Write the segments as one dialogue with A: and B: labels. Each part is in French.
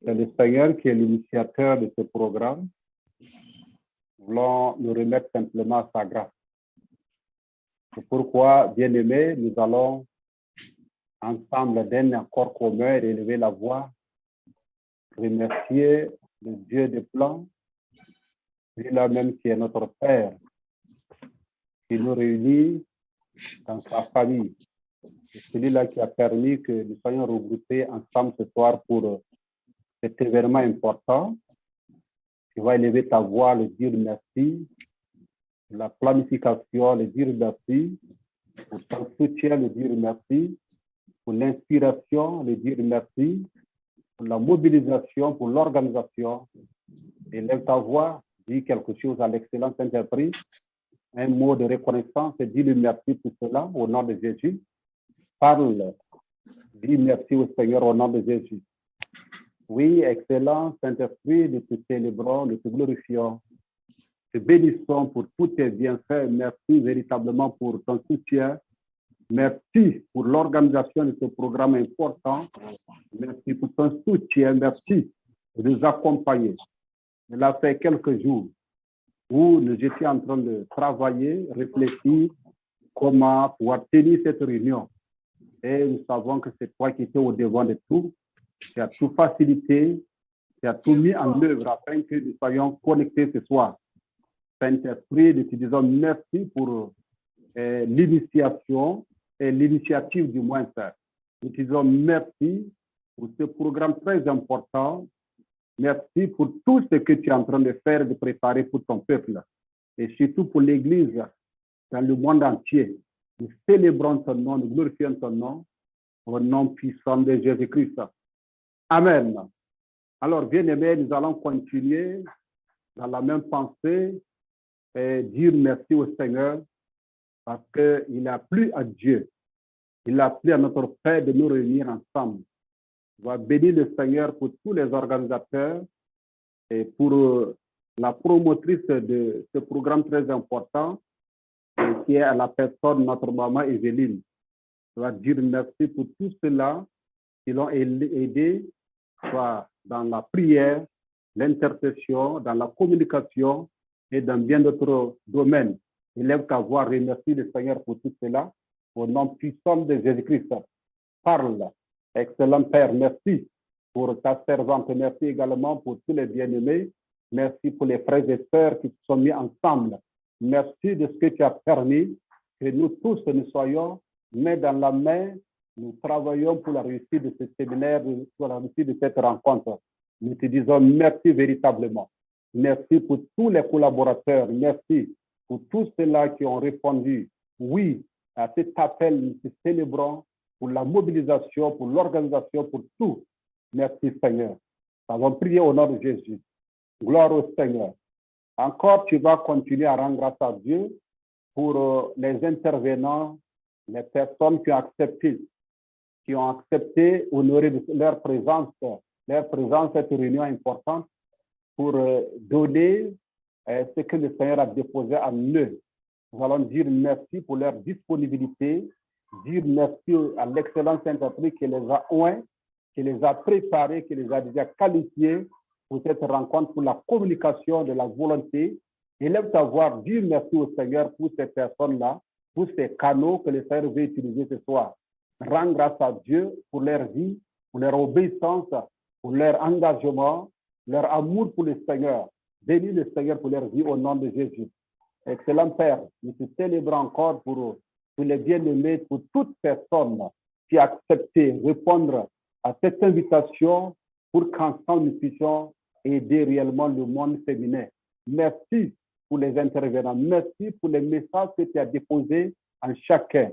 A: C'est le Seigneur qui est l'initiateur de ce programme. Nous voulons nous remettre simplement à sa grâce. C'est pourquoi, bien-aimés, nous allons ensemble d'un accord commun élever la voix, remercier le Dieu des plans, lui-là même qui est notre Père, qui nous réunit dans sa famille. C'est celui-là qui a permis que nous soyons regroupés ensemble ce soir pour cet événement important. Tu vas élever ta voix, le dire merci, la planification, le dire merci, pour ton soutien, le dire merci, pour l'inspiration, le dire merci, pour la mobilisation, pour l'organisation. Élève ta voix, dis quelque chose à l'excellence interprète, un mot de reconnaissance et dis-le merci pour cela au nom de Jésus. Parle, dis merci au Seigneur au nom de Jésus. Oui, excellent Saint-Esprit, nous te célébrons, nous te glorifions, te bénissons pour tous tes bienfaits. Merci véritablement pour ton soutien. Merci pour l'organisation de ce programme important. Merci pour ton soutien. Merci de nous accompagner. Il a fait quelques jours où nous étions en train de travailler, réfléchir comment pouvoir tenir cette réunion. Et nous savons que c'est toi qui étais au devant de tout. Tu as tout facilité, tu as tout mis en œuvre afin que nous soyons connectés ce soir. Saint-Esprit, nous te disons merci pour l'initiation et l'initiative du moins. Nous te disons merci pour ce programme très important. Merci pour tout ce que tu es en train de faire, de préparer pour ton peuple. Et surtout pour l'Église dans le monde entier. Nous célébrons ton nom, nous glorifions ton nom, au nom puissant de Jésus-Christ. Amen. Alors, bien-aimés, nous allons continuer dans la même pensée et dire merci au Seigneur parce qu'il a plu à Dieu. Il a plu à notre Père de nous réunir ensemble. On va bénir le Seigneur pour tous les organisateurs et pour la promotrice de ce programme très important qui est à la personne de notre maman Evelyne. On va dire merci pour tout cela qui l'ont aidé, soit dans la prière, l'intercession, dans la communication et dans bien d'autres domaines. Élève ta voix, remercie le Seigneur pour tout cela. Au nom puissant de Jésus-Christ, parle. Excellent Père, merci pour ta servante. Merci également pour tous les bien-aimés. Merci pour les frères et sœurs qui se sont mis ensemble. Merci de ce que tu as permis que nous tous nous soyons main dans la main. Nous travaillons pour la réussite de ce séminaire, pour la réussite de cette rencontre. Nous te disons merci véritablement. Merci pour tous les collaborateurs. Merci pour tous ceux-là qui ont répondu oui à cet appel. Nous te célébrons pour la mobilisation, pour l'organisation, pour tout. Merci Seigneur. Nous avons prié au nom de Jésus. Gloire au Seigneur. Encore, tu vas continuer à rendre grâce à Dieu pour les intervenants, les personnes qui ont accepté honorer leur présence à cette réunion importante pour donner ce que le Seigneur a déposé en eux. Nous allons dire merci pour leur disponibilité, dire merci à l'excellence Saint-Esprit qui les a oints, qui les a préparés, qui les a déjà qualifiés pour cette rencontre, pour la communication de la volonté. Élève ta voix, dire merci au Seigneur pour ces personnes-là, pour ces canaux que le Seigneur veut utiliser ce soir. Rends grâce à Dieu pour leur vie, pour leur obéissance, pour leur engagement, leur amour pour le Seigneur. Bénis le Seigneur pour leur vie au nom de Jésus. Excellent Père, nous te célébrons encore pour les bien-aimés, pour toute personne qui a accepté répondre à cette invitation pour qu'ensemble nous puissions aider réellement le monde féminin. Merci pour les intervenants. Merci pour les messages que tu as déposés en chacun.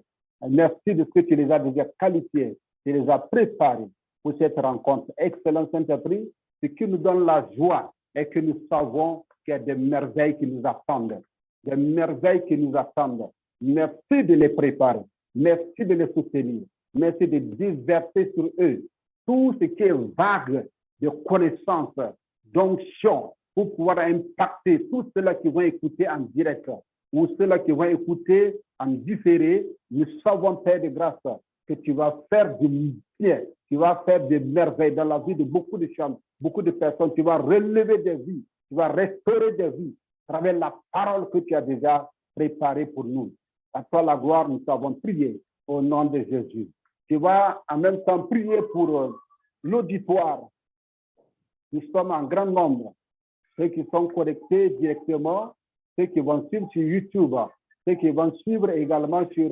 A: Merci de ce que tu les as déjà qualifiés, tu les as préparés pour cette rencontre. Excellent Saint-Esprit, ce qui nous donne la joie est que nous savons qu'il y a des merveilles qui nous attendent. Des merveilles qui nous attendent. Merci de les préparer. Merci de les soutenir. Merci de déverser sur eux tout ce qui est vague de connaissances, d'onction, pour pouvoir impacter tous ceux-là qui vont écouter en direct ou ceux-là qui vont écouter en différé. Nous savons, Père de grâce, que tu vas faire du bien, tu vas faire des merveilles dans la vie de beaucoup de personnes, tu vas relever des vies, tu vas restaurer des vies à travers la parole que tu as déjà préparée pour nous. À toi la gloire, nous avons prié au nom de Jésus. Tu vas en même temps prier pour l'auditoire. Nous sommes en grand nombre. Ceux qui sont connectés directement, ceux qui vont suivre sur YouTube, ceux qui vont suivre également sur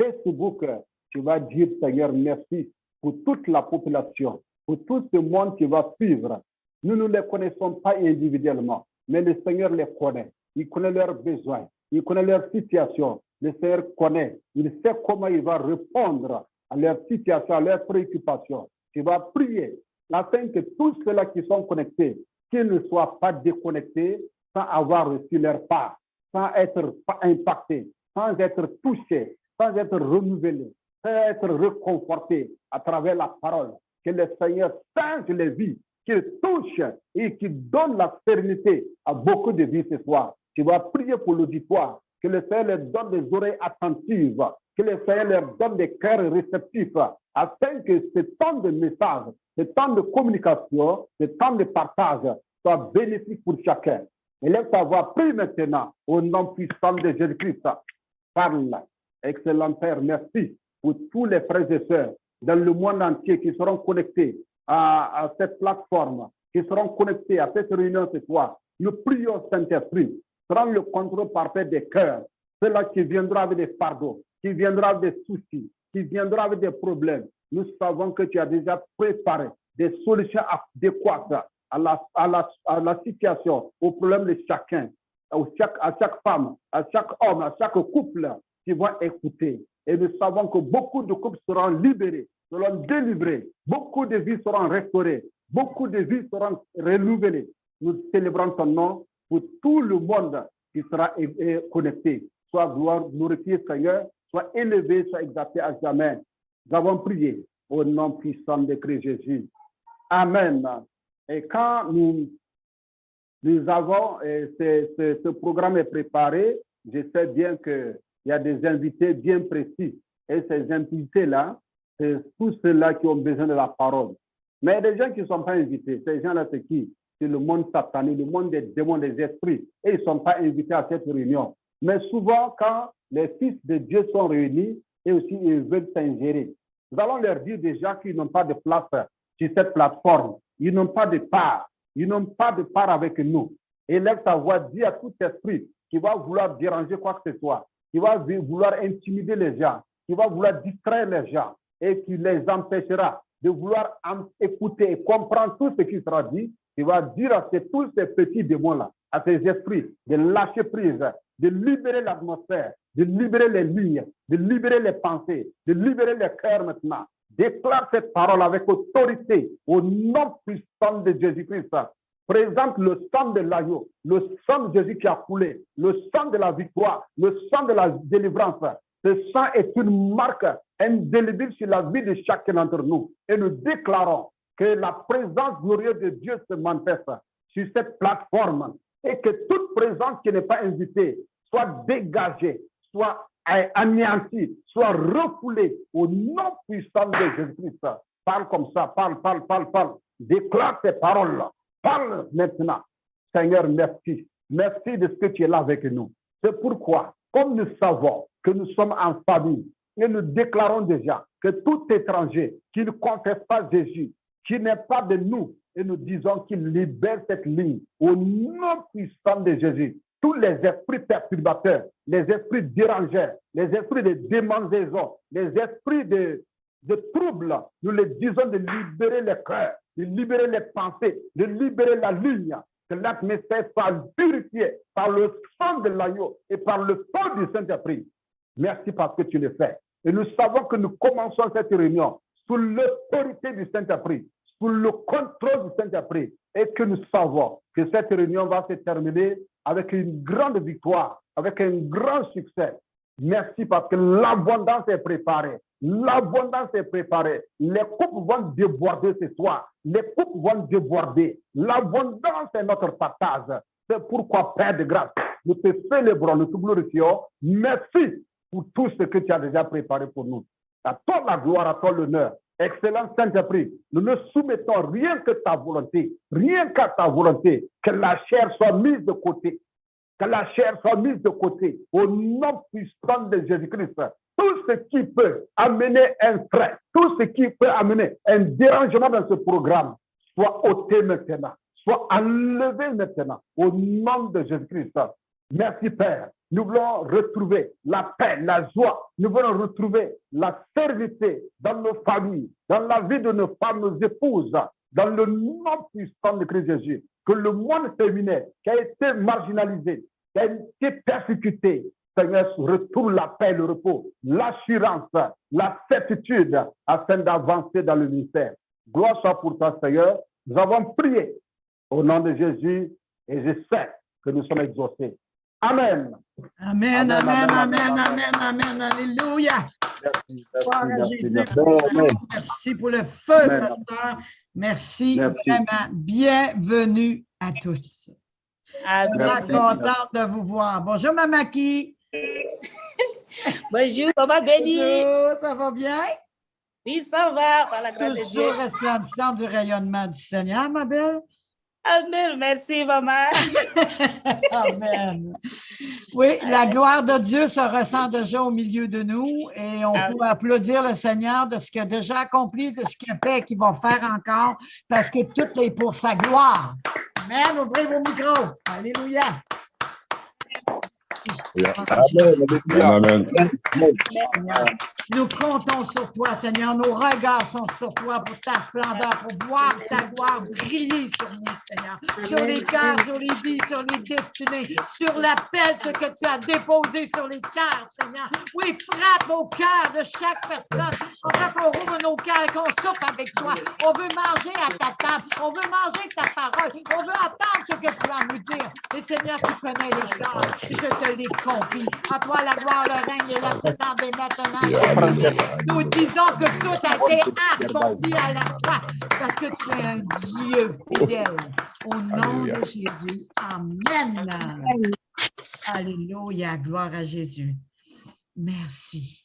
A: Facebook. Tu vas dire, Seigneur, merci pour toute la population, pour tout ce monde qui va suivre. Nous ne les connaissons pas individuellement, mais le Seigneur les connaît. Il connaît leurs besoins, il connaît leur situation. Le Seigneur connaît, il sait comment il va répondre à leur situation, à leurs préoccupations. Tu vas prier afin que tous ceux-là qui sont connectés, qu'ils ne soient pas déconnectés sans avoir reçu leur part, sans être impactés, sans être touchés, sans être renouvelés, sans être réconfortés à travers la parole. Que le Seigneur change les vies, qu'il touche et qu'il donne la sérénité à beaucoup de vies ce soir. Tu vas prier pour l'auditoire, que le Seigneur leur donne des oreilles attentives, que le Seigneur leur donne des cœurs réceptifs, afin que ce temps de message, ce temps de communication, ce temps de partage soit bénéfique pour chacun. Et laisse avoir pris maintenant au nom puissant de Jésus-Christ. Parle, excellent Père, merci pour tous les frères et sœurs dans le monde entier qui seront connectés à cette plateforme, qui seront connectés à cette réunion ce soir. Nous prions Saint-Esprit, prends le contrôle parfait des cœurs, ceux-là qui viendront avec des fardeaux, qui viendront avec des soucis, qui viendront avec des problèmes. Nous savons que tu as déjà préparé des solutions adéquates à la situation, aux problèmes de chacun, à chaque femme, à chaque homme, à chaque couple qui vont écouter. Et nous savons que beaucoup de couples seront libérés, seront délivrés, beaucoup de vies seront restaurées, beaucoup de vies seront renouvelées. Nous célébrons ton nom pour tout le monde qui sera connecté. Soit gloire, glorifié Seigneur, soit élevé, soit exalté à jamais. Nous avons prié au nom puissant de Christ Jésus. Amen. Et quand nous avons, ce programme est préparé, je sais bien qu'il y a des invités bien précis. Et ces invités-là, c'est tous ceux-là qui ont besoin de la parole. Mais il y a des gens qui ne sont pas invités. Ces gens-là, c'est qui? C'est le monde satanique, le monde des démons, des esprits. Et ils ne sont pas invités à cette réunion. Mais souvent, quand les fils de Dieu sont réunis, et aussi ils veulent s'ingérer, nous allons leur dire déjà qu'ils n'ont pas de place sur cette plateforme. Ils n'ont pas de part. Ils n'ont pas de part avec nous. Et lève ta voix, dis à tout esprit qui va vouloir déranger quoi que ce soit, qui va vouloir intimider les gens, qui va vouloir distraire les gens et qui les empêchera de vouloir écouter et comprendre tout ce qui sera dit. Tu vas dire à tous ces petits démons-là, à ces esprits, de lâcher prise, de libérer l'atmosphère, de libérer les lignes, de libérer les pensées, de libérer les cœurs maintenant. Déclare cette parole avec autorité au nom puissant de Jésus-Christ. Présente le sang de l'agneau, le sang de Jésus qui a coulé, le sang de la victoire, le sang de la délivrance. Ce sang est une marque indélébile sur la vie de chacun d'entre nous. Et nous déclarons que la présence glorieuse de Dieu se manifeste sur cette plateforme et que toute présence qui n'est pas invitée soit dégagée, soit anéantie, soit refoulée au nom puissant de Jésus-Christ. Parle comme ça, parle. Déclare ces paroles-là. Parle maintenant. Seigneur, merci. Merci de ce que tu es là avec nous. C'est pourquoi, comme nous savons que nous sommes en famille, et nous déclarons déjà que tout étranger qui ne confesse pas Jésus, qui n'est pas de nous, et nous disons qu'il libère cette ligne au nom puissant de Jésus. Tous les esprits perturbateurs, les esprits dérangeurs, les esprits de démangeaison, les esprits de troubles, nous les disons de libérer les cœurs, de libérer les pensées, de libérer la ligne, que l'atmosphère soit purifiée par le sang de l'agneau et par le feu du Saint-Esprit. Merci parce que tu le fais. Et nous savons que nous commençons cette réunion sous l'autorité du Saint-Esprit, sous le contrôle du Saint-Esprit, et que nous savons que cette réunion va se terminer avec une grande victoire, avec un grand succès. Merci parce que l'abondance est préparée. L'abondance est préparée. Les coupes vont déborder ce soir. Les coupes vont déborder. L'abondance est notre partage. C'est pourquoi, Père de grâce, nous te célébrons, nous te glorifions. Merci pour tout ce que tu as déjà préparé pour nous. À toi la gloire, à toi l'honneur. Excellent Saint-Esprit, nous ne soumettons rien que ta volonté, rien qu'à ta volonté, que la chair soit mise de côté, que la chair soit mise de côté, au nom puissant de Jésus-Christ. Tout ce qui peut amener un stress, tout ce qui peut amener un dérangement dans ce programme, soit ôté maintenant, soit enlevé maintenant, au nom de Jésus-Christ. Merci Père. Nous voulons retrouver la paix, la joie. Nous voulons retrouver la sérénité dans nos familles, dans la vie de nos femmes, nos épouses, dans le nom puissant de Christ Jésus. Que le monde féminin qui a été marginalisé, qui a été persécuté, Seigneur, retrouve la paix, le repos, l'assurance, la certitude afin d'avancer dans le ministère. Gloire soit pour toi, Seigneur. Nous avons prié au nom de Jésus et je sais que nous sommes exaucés. Amen.
B: Amen, amen, amen, amen, amen, alléluia. Merci pour le feu, pasteur. Merci vraiment. Bienvenue à tous. Je suis contente de vous voir. Bonjour, Mamaki.
C: Bonjour, maman Béni.
B: Bonjour, ça va bien?
C: Oui, ça va, par la grâce de Dieu.
B: Toujours resplendissant du rayonnement du Seigneur, ma belle.
C: Amen, merci, maman.
B: Amen. Oui, la gloire de Dieu se ressent déjà au milieu de nous et on peut applaudir le Seigneur de ce qu'il a déjà accompli, de ce qu'il a fait et qu'il va faire encore, parce que tout est pour sa gloire. Amen. Ouvrez vos micros. Alléluia.
D: Amen.
B: Nous comptons sur toi, Seigneur. Nos regards sont sur toi pour ta splendeur, pour voir ta gloire briller sur nous, Seigneur. Sur les cœurs, sur les vies, sur les destinées, sur l'appel que tu as déposé sur les cœurs, Seigneur. Oui, frappe au cœur de chaque personne. On veut qu'on rouvre nos cœurs et qu'on soupe avec toi. On veut manger à ta table. On veut manger ta parole. On veut entendre ce que tu as à nous dire. Et Seigneur, tu connais les cœurs. Je te les confie. À toi la gloire, le règne et la puissance des maintenant. Nous disons que tout a été accompli à la croix parce que tu es un Dieu fidèle. Au nom de Jésus. Amen. Alléluia. Gloire à Jésus. Merci.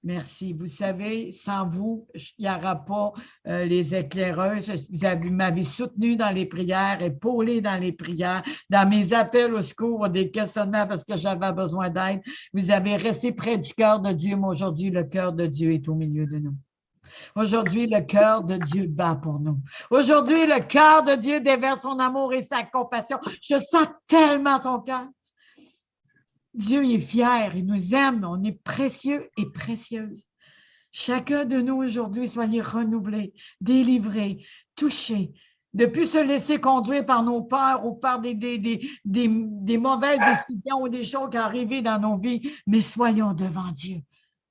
B: Merci. Vous savez, sans vous, il n'y aura pas les éclaireuses. Vous m'avez soutenu dans les prières, épaulé dans les prières, dans mes appels au secours, des questionnements parce que j'avais besoin d'aide. Vous avez resté près du cœur de Dieu, mais aujourd'hui, le cœur de Dieu est au milieu de nous. Aujourd'hui, le cœur de Dieu bat pour nous. Aujourd'hui, le cœur de Dieu déverse son amour et sa compassion. Je sens tellement son cœur. Dieu est fier, il nous aime, on est précieux et précieuse. Chacun de nous aujourd'hui, soyez renouvelés, délivrés, touchés, de ne plus se laisser conduire par nos peurs ou par des mauvaises décisions ou des choses qui arrivent dans nos vies, mais soyons devant Dieu,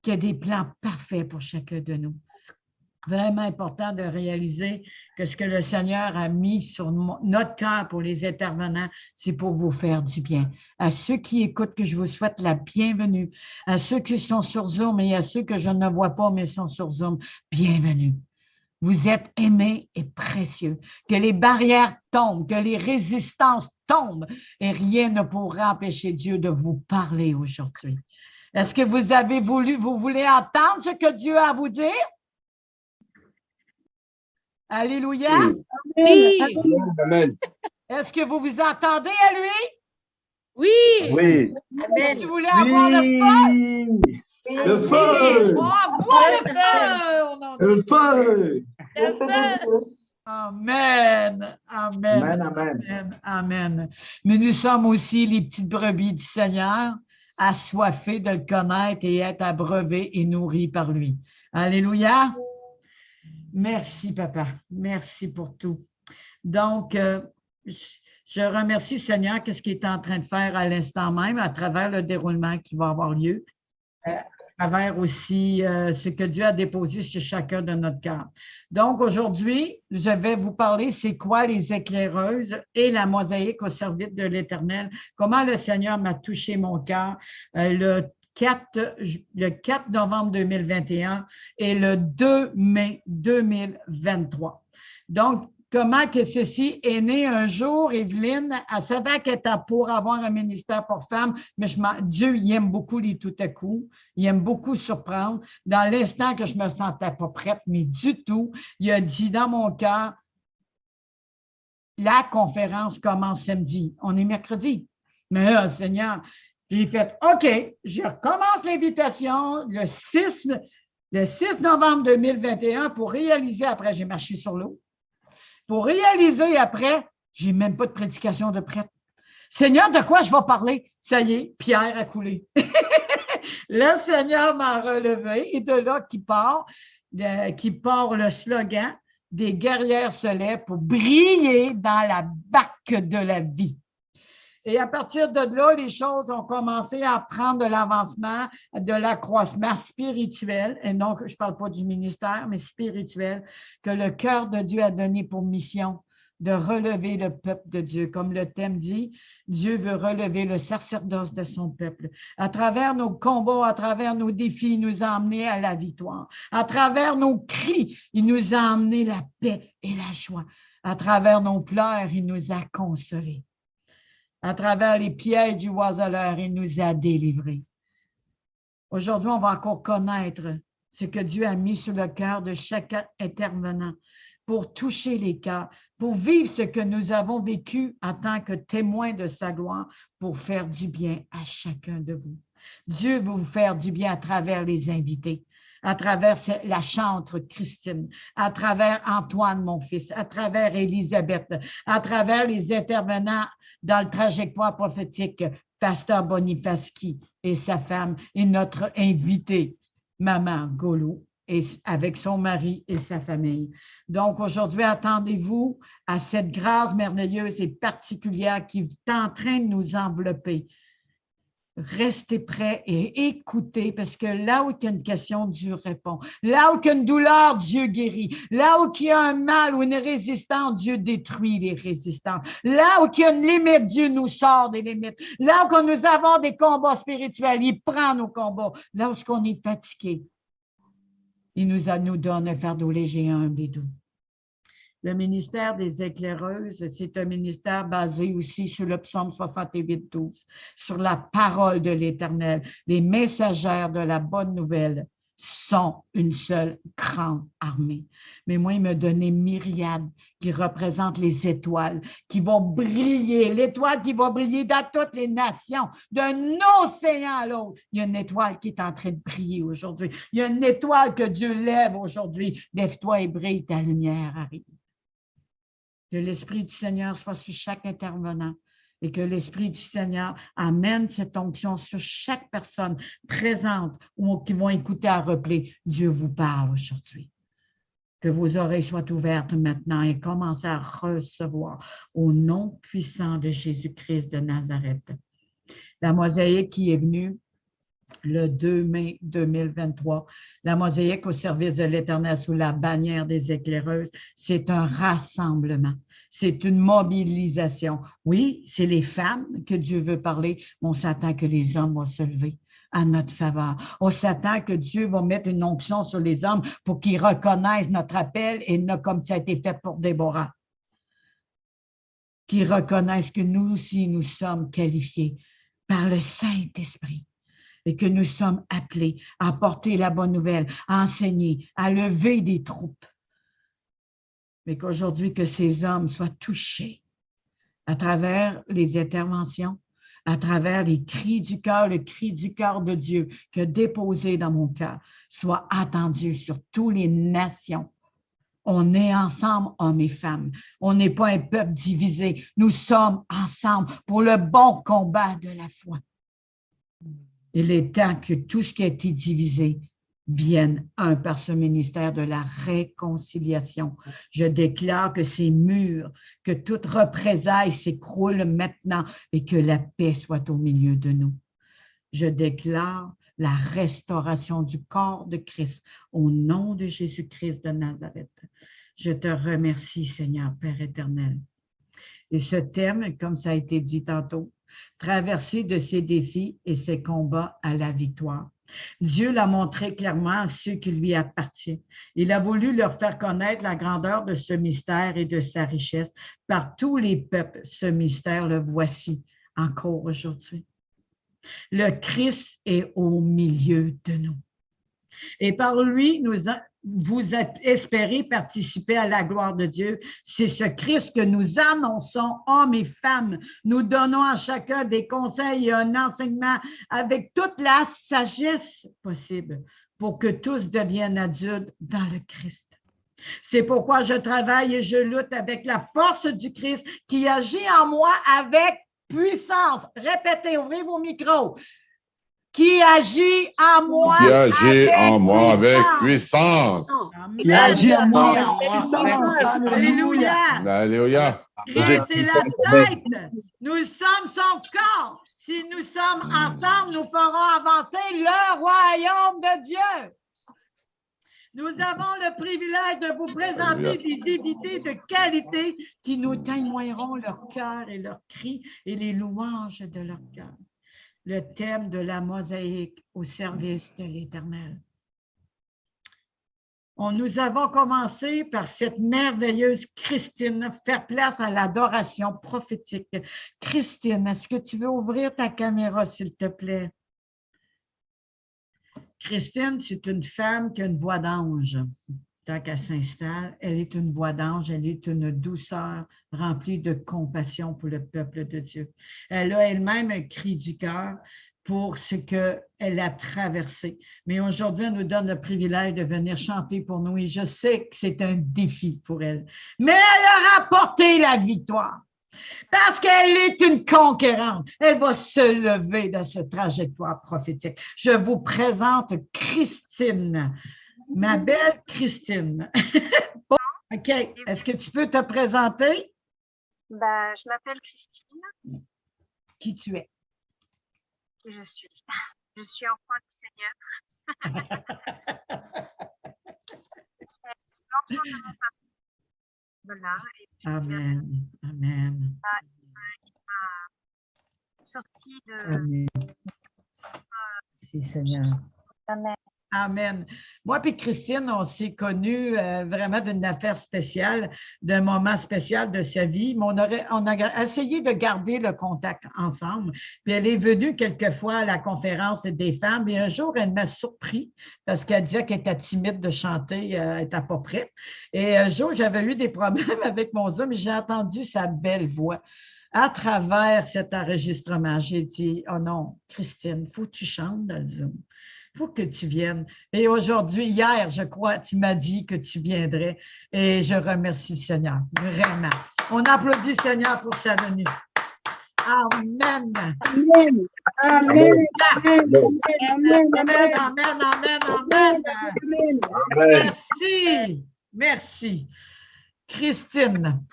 B: qui a des plans parfaits pour chacun de nous. Vraiment important de réaliser que ce que le Seigneur a mis sur notre cœur pour les intervenants, c'est pour vous faire du bien. À ceux qui écoutent, que je vous souhaite la bienvenue. À ceux qui sont sur Zoom et à ceux que je ne vois pas, mais sont sur Zoom, bienvenue. Vous êtes aimés et précieux. Que les barrières tombent, que les résistances tombent et rien ne pourra empêcher Dieu de vous parler aujourd'hui. Est-ce que vous voulez entendre ce que Dieu a à vous dire? Alléluia.
C: Oui.
D: Amen.
B: Est-ce que vous vous entendez à lui?
C: Oui.
A: Oui.
B: Est-ce que vous voulez avoir le feu?
D: Le feu.
B: On envoie le feu.
D: Le feu.
B: Amen. Amen.
A: Amen, amen.
B: Amen. Amen. Mais nous sommes aussi les petites brebis du Seigneur, assoiffés de le connaître et être abreuvés et nourris par lui. Alléluia. Merci, papa. Merci pour tout. Donc, je remercie Seigneur que ce qu'il est en train de faire à l'instant même, à travers le déroulement qui va avoir lieu, à travers aussi ce que Dieu a déposé sur chacun de notre cœur. Donc, aujourd'hui, je vais vous parler, c'est quoi les éclaireuses et la mosaïque au service de l'Éternel, comment le Seigneur m'a touché mon cœur, le 4 novembre 2021 et le 2 mai 2023. Donc, comment que ceci est né un jour. Evelyne, elle savait qu'elle était pour avoir un ministère pour femmes, mais Dieu, il aime beaucoup les tout à coup. Il aime beaucoup surprendre. Dans l'instant que je ne me sentais pas prête, mais du tout, il a dit dans mon cœur, la conférence commence samedi. On est mercredi. Mais là, Seigneur, j'ai fait OK, je recommence l'invitation le 6 novembre 2021 pour réaliser après, j'ai marché sur l'eau. Pour réaliser après, je n'ai même pas de prédication de prête. Seigneur, de quoi je vais parler? Ça y est, Pierre a coulé. Le Seigneur m'a relevé et de là qui part le slogan des guerrières se lèvent pour briller dans la barque de la vie. Et à partir de là, les choses ont commencé à prendre de l'avancement, de l'accroissement spirituel, et non, je ne parle pas du ministère, mais spirituel, que le cœur de Dieu a donné pour mission de relever le peuple de Dieu. Comme le thème dit, Dieu veut relever le sacerdoce de son peuple. À travers nos combats, à travers nos défis, il nous a emmenés à la victoire. À travers nos cris, il nous a emmenés la paix et la joie. À travers nos pleurs, il nous a consolés. À travers les pièges du oiseleur, il nous a délivrés. Aujourd'hui, on va encore connaître ce que Dieu a mis sur le cœur de chaque intervenant pour toucher les cœurs, pour vivre ce que nous avons vécu en tant que témoins de sa gloire, pour faire du bien à chacun de vous. Dieu veut vous faire du bien à travers les invités, à travers la chantre Christine, à travers Antoine, mon fils, à travers Élisabeth, à travers les intervenants dans le trajectoire prophétique, Pasteur Bonifaski et sa femme, et notre invité, Maman Golo, et avec son mari et sa famille. Donc, aujourd'hui, attendez-vous à cette grâce merveilleuse et particulière qui est en train de nous envelopper. Restez prêts et écoutez, parce que là où il y a une question, Dieu répond. Là où il y a une douleur, Dieu guérit. Là où il y a un mal ou une résistance, Dieu détruit les résistances. Là où il y a une limite, Dieu nous sort des limites. Là où nous avons des combats spirituels, il prend nos combats. Là où on est fatigué, il nous donne un fardeau léger, humble et doux. Le ministère des éclaireuses, c'est un ministère basé aussi sur le psaume 68, 12, sur la parole de l'Éternel. Les messagères de la bonne nouvelle sont une seule grande armée. Mais moi, il m'a donné myriade qui représente les étoiles qui vont briller, l'étoile qui va briller dans toutes les nations, d'un océan à l'autre. Il y a une étoile qui est en train de briller aujourd'hui. Il y a une étoile que Dieu lève aujourd'hui. Lève-toi et brille, ta lumière arrive. Que l'Esprit du Seigneur soit sur chaque intervenant et que l'Esprit du Seigneur amène cette onction sur chaque personne présente ou qui vont écouter à replay. Dieu vous parle aujourd'hui. Que vos oreilles soient ouvertes maintenant et commencez à recevoir au nom puissant de Jésus-Christ de Nazareth. La mosaïque qui est venue le 2 mai 2023, la mosaïque au service de l'Éternel sous la bannière des éclaireuses, c'est un rassemblement, c'est une mobilisation. Oui, c'est les femmes que Dieu veut parler, mais on s'attend que les hommes vont se lever à notre faveur. On s'attend que Dieu va mettre une onction sur les hommes pour qu'ils reconnaissent notre appel et non comme ça a été fait pour Déborah. Qu'ils reconnaissent que nous aussi, nous sommes qualifiés par le Saint-Esprit. Et que nous sommes appelés à porter la bonne nouvelle, à enseigner, à lever des troupes. Mais qu'aujourd'hui, que ces hommes soient touchés à travers les interventions, à travers les cris du cœur, le cri du cœur de Dieu que déposé dans mon cœur, soit attendu sur toutes les nations. On est ensemble, hommes et femmes. On n'est pas un peuple divisé. Nous sommes ensemble pour le bon combat de la foi. Il est temps que tout ce qui a été divisé vienne un par ce ministère de la réconciliation. Je déclare que ces murs, que toute représailles s'écroule maintenant et que la paix soit au milieu de nous. Je déclare la restauration du corps de Christ au nom de Jésus-Christ de Nazareth. Je te remercie, Seigneur, Père éternel. Et ce thème, comme ça a été dit tantôt, traverser de ces défis et ces combats à la victoire. Dieu l'a montré clairement à ceux qui lui appartiennent. Il a voulu leur faire connaître la grandeur de ce mystère et de sa richesse. Par tous les peuples, ce mystère, le voici encore aujourd'hui. Le Christ est au milieu de nous. Et par lui, vous espérez participer à la gloire de Dieu. C'est ce Christ que nous annonçons, hommes et femmes. Nous donnons à chacun des conseils et un enseignement avec toute la sagesse possible pour que tous deviennent adultes dans le Christ. C'est pourquoi je travaille et je lutte avec la force du Christ qui agit en moi avec puissance. Répétez, ouvrez vos micros. Qui agit en moi
E: Qui agit en moi avec
B: puissance.
E: puissance.
A: Qui agit en moi.
B: Alléluia.
E: Alléluia.
B: Christ est la tête. Nous sommes son corps. Si nous sommes ensemble, nous ferons avancer le royaume de Dieu. Nous avons le privilège de vous présenter des invités de qualité qui nous témoigneront leur cœur et leurs cris et les louanges de leur cœur. Le thème de la mosaïque au service de l'Éternel. Nous avons commencé par cette merveilleuse Christine, faire place à l'adoration prophétique. Christine, est-ce que tu veux ouvrir ta caméra, s'il te plaît? Christine, c'est une femme qui a une voix d'ange. Tant qu'elle s'installe, elle est une voix d'ange, elle est une douceur remplie de compassion pour le peuple de Dieu. Elle a elle-même un cri du cœur pour ce qu'elle a traversé. Mais aujourd'hui, elle nous donne le privilège de venir chanter pour nous et je sais que c'est un défi pour elle. Mais elle a rapporté la victoire. Parce qu'elle est une conquérante. Elle va se lever dans cette trajectoire prophétique. Je vous présente Christine. Ma belle Christine. OK. Est-ce que tu peux te présenter?
F: Je m'appelle Christine.
B: Qui tu es?
F: Qui je suis? Je suis enfant du Seigneur. C'est l'enfant de mon papa. Voilà. Et puis,
B: Amen. Amen.
F: il m'a sorti de...
B: Amen. Merci, Seigneur.
F: Amen.
B: Amen. Moi et Christine, on s'est connus vraiment d'une affaire spéciale, d'un moment spécial de sa vie, mais on a essayé de garder le contact ensemble. Puis elle est venue quelquefois à la conférence des femmes et un jour, elle m'a surpris parce qu'elle disait qu'elle était timide de chanter, elle n'était pas prête. Et un jour, j'avais eu des problèmes avec mon Zoom et j'ai entendu sa belle voix. À travers cet enregistrement, j'ai dit, oh non, Christine, il faut que tu chantes dans le Zoom. Il faut que tu viennes. Et aujourd'hui, hier, je crois, tu m'as dit que tu viendrais. Et je remercie le Seigneur, vraiment. On applaudit le Seigneur pour sa venue. Amen.
G: Amen. Amen.
B: Amen, amen, amen, amen. Merci. Merci. Christine,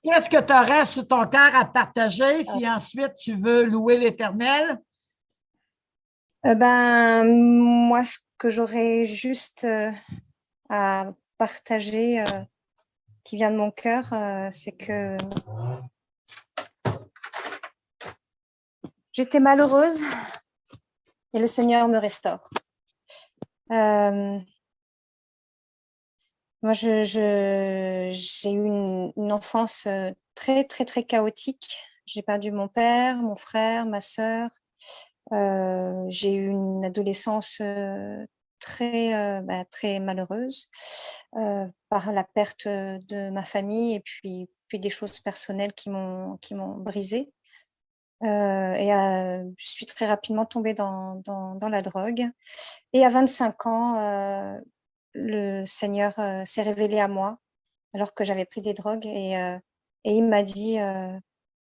B: qu'est-ce que tu aurais sur ton cœur à partager si ensuite tu veux louer l'Éternel?
F: Moi, ce que j'aurais juste à partager qui vient de mon cœur, c'est que j'étais malheureuse et le Seigneur me restaure. Moi, j'ai eu une enfance très, très, très chaotique. J'ai perdu mon père, mon frère, ma sœur. J'ai eu une adolescence très malheureuse par la perte de ma famille et puis des choses personnelles qui m'ont brisée. Je suis très rapidement tombée dans la drogue. Et à 25 ans, le Seigneur s'est révélé à moi alors que j'avais pris des drogues et il m'a dit,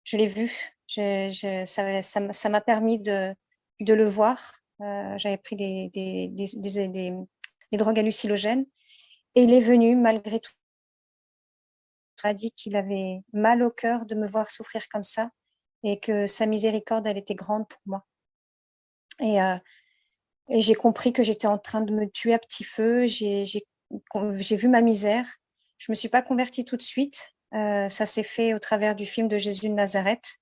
F: je l'ai vu, ça m'a permis de le voir. J'avais pris des drogues hallucinogènes et il est venu malgré tout. Il a dit qu'il avait mal au cœur de me voir souffrir comme ça et que sa miséricorde, elle était grande pour moi. Et j'ai compris que j'étais en train de me tuer à petit feu. J'ai vu ma misère. Je me suis pas convertie tout de suite. Ça s'est fait au travers du film de Jésus de Nazareth.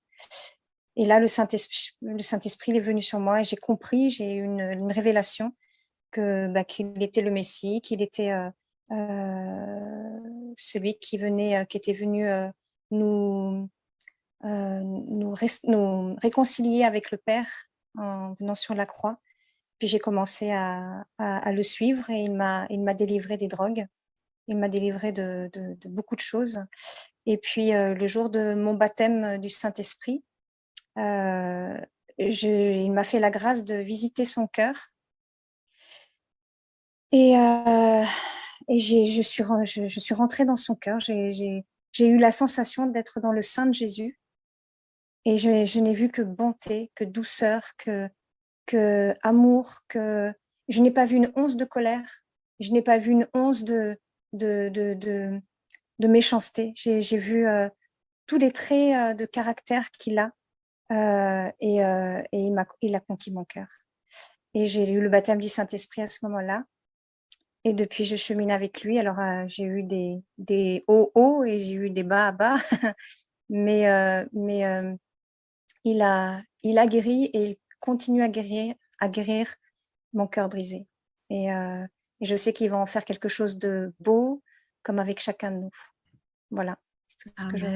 F: Et là, le Saint-Esprit est venu sur moi et j'ai compris, j'ai eu une révélation qu'il était le Messie, qu'il était celui qui était venu nous réconcilier avec le Père en venant sur la croix. Puis j'ai commencé à le suivre et il m'a délivré des drogues. Il m'a délivré de beaucoup de choses. Et puis, le jour de mon baptême du Saint-Esprit, il m'a fait la grâce de visiter son cœur. Et je suis rentrée dans son cœur. J'ai eu la sensation d'être dans le sein de Jésus. Et je n'ai vu que bonté, que douceur, que amour, que je n'ai pas vu une once de colère. Je n'ai pas vu une once de méchanceté. J'ai vu tous les traits de caractère qu'il a et il a conquis mon cœur. Et j'ai eu le baptême du Saint-Esprit à ce moment-là. Et depuis, je chemine avec lui. Alors, j'ai eu des hauts et j'ai eu des bas. mais il a guéri et il continue à guérir mon cœur brisé. Et je sais qu'il va en faire quelque chose de beau, comme avec chacun de nous. Voilà, c'est tout ce que je...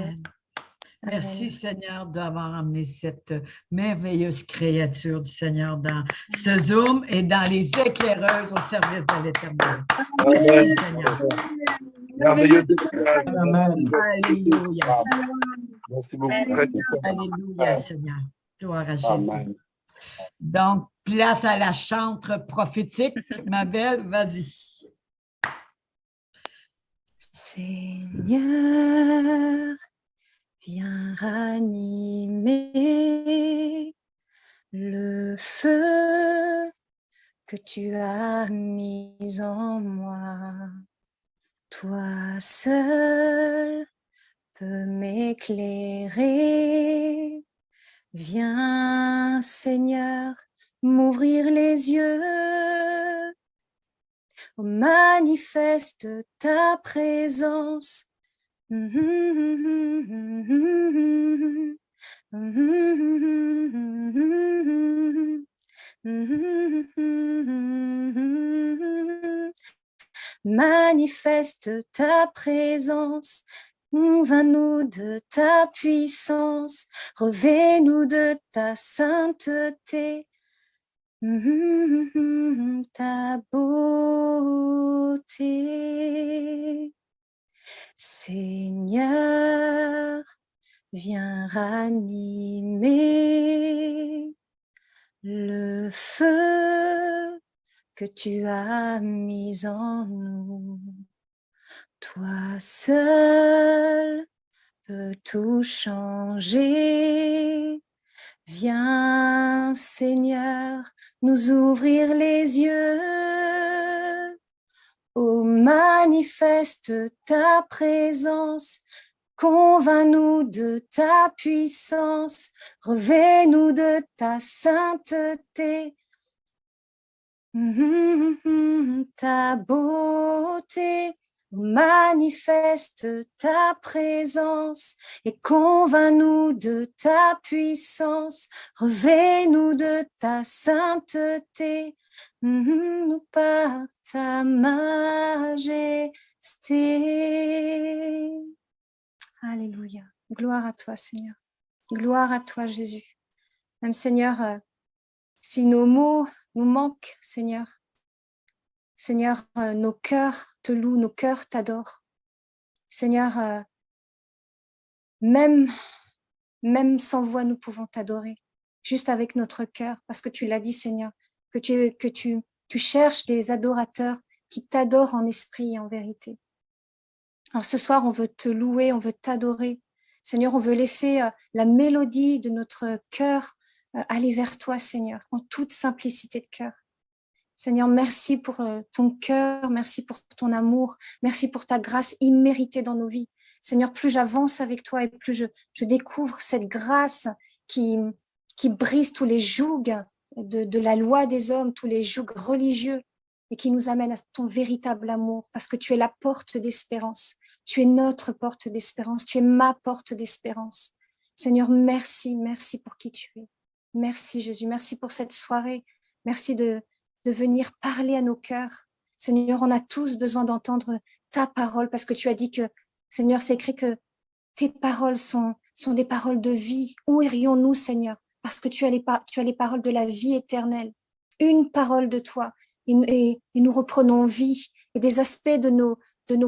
B: Merci
F: Amen.
B: Seigneur d'avoir amené cette merveilleuse créature du Seigneur dans ce Zoom et dans les éclaireuses au service de l'Éternel. Merci Seigneur.
D: Merveilleux.
A: Amen.
B: Alléluia.
D: Merci beaucoup.
B: Alléluia Seigneur. Gloire à Jésus.
A: Amen.
B: Donc, place à la chantre prophétique. Ma belle, vas-y.
F: Seigneur, viens ranimer le feu que tu as mis en moi. Toi seul peux m'éclairer. Viens, Seigneur, m'ouvrir les yeux. Oh, manifeste ta présence. Manifeste ta présence, convainc-nous de ta puissance, revêt-nous de ta sainteté, ta beauté. Seigneur, viens ranimer le feu que tu as mis en nous. Toi seul peux tout changer. Viens, Seigneur, nous ouvrir les yeux. Oh, manifeste ta présence, convainc-nous de ta puissance, revêt-nous de ta sainteté, ta beauté. Manifeste ta présence et convainc-nous de ta puissance, revêt-nous de ta sainteté, par ta majesté. Alléluia. Gloire à toi, Seigneur. Gloire à toi, Jésus. Même Seigneur, si nos mots nous manquent, Seigneur, nos cœurs te louent, nos cœurs t'adorent. Seigneur, même sans voix, nous pouvons t'adorer, juste avec notre cœur, parce que tu l'as dit, Seigneur, que tu cherches des adorateurs qui t'adorent en esprit et en vérité. Alors ce soir, on veut te louer, on veut t'adorer. Seigneur, on veut laisser la mélodie de notre cœur aller vers toi, Seigneur, en toute simplicité de cœur. Seigneur, merci pour ton cœur, merci pour ton amour, merci pour ta grâce imméritée dans nos vies. Seigneur, plus j'avance avec toi et plus je découvre cette grâce qui brise tous les jougs de la loi des hommes, tous les jougs religieux et qui nous amène à ton véritable amour parce que tu es la porte d'espérance. Tu es notre porte d'espérance, tu es ma porte d'espérance. Seigneur, merci, merci pour qui tu es. Merci Jésus, merci pour cette soirée. Merci de venir parler à nos cœurs. Seigneur, on a tous besoin d'entendre ta parole parce que tu as dit que, Seigneur, c'est écrit que tes paroles sont des paroles de vie. Où irions-nous, Seigneur? Parce que tu as les paroles de la vie éternelle. Une parole de toi et nous reprenons vie et des aspects de nos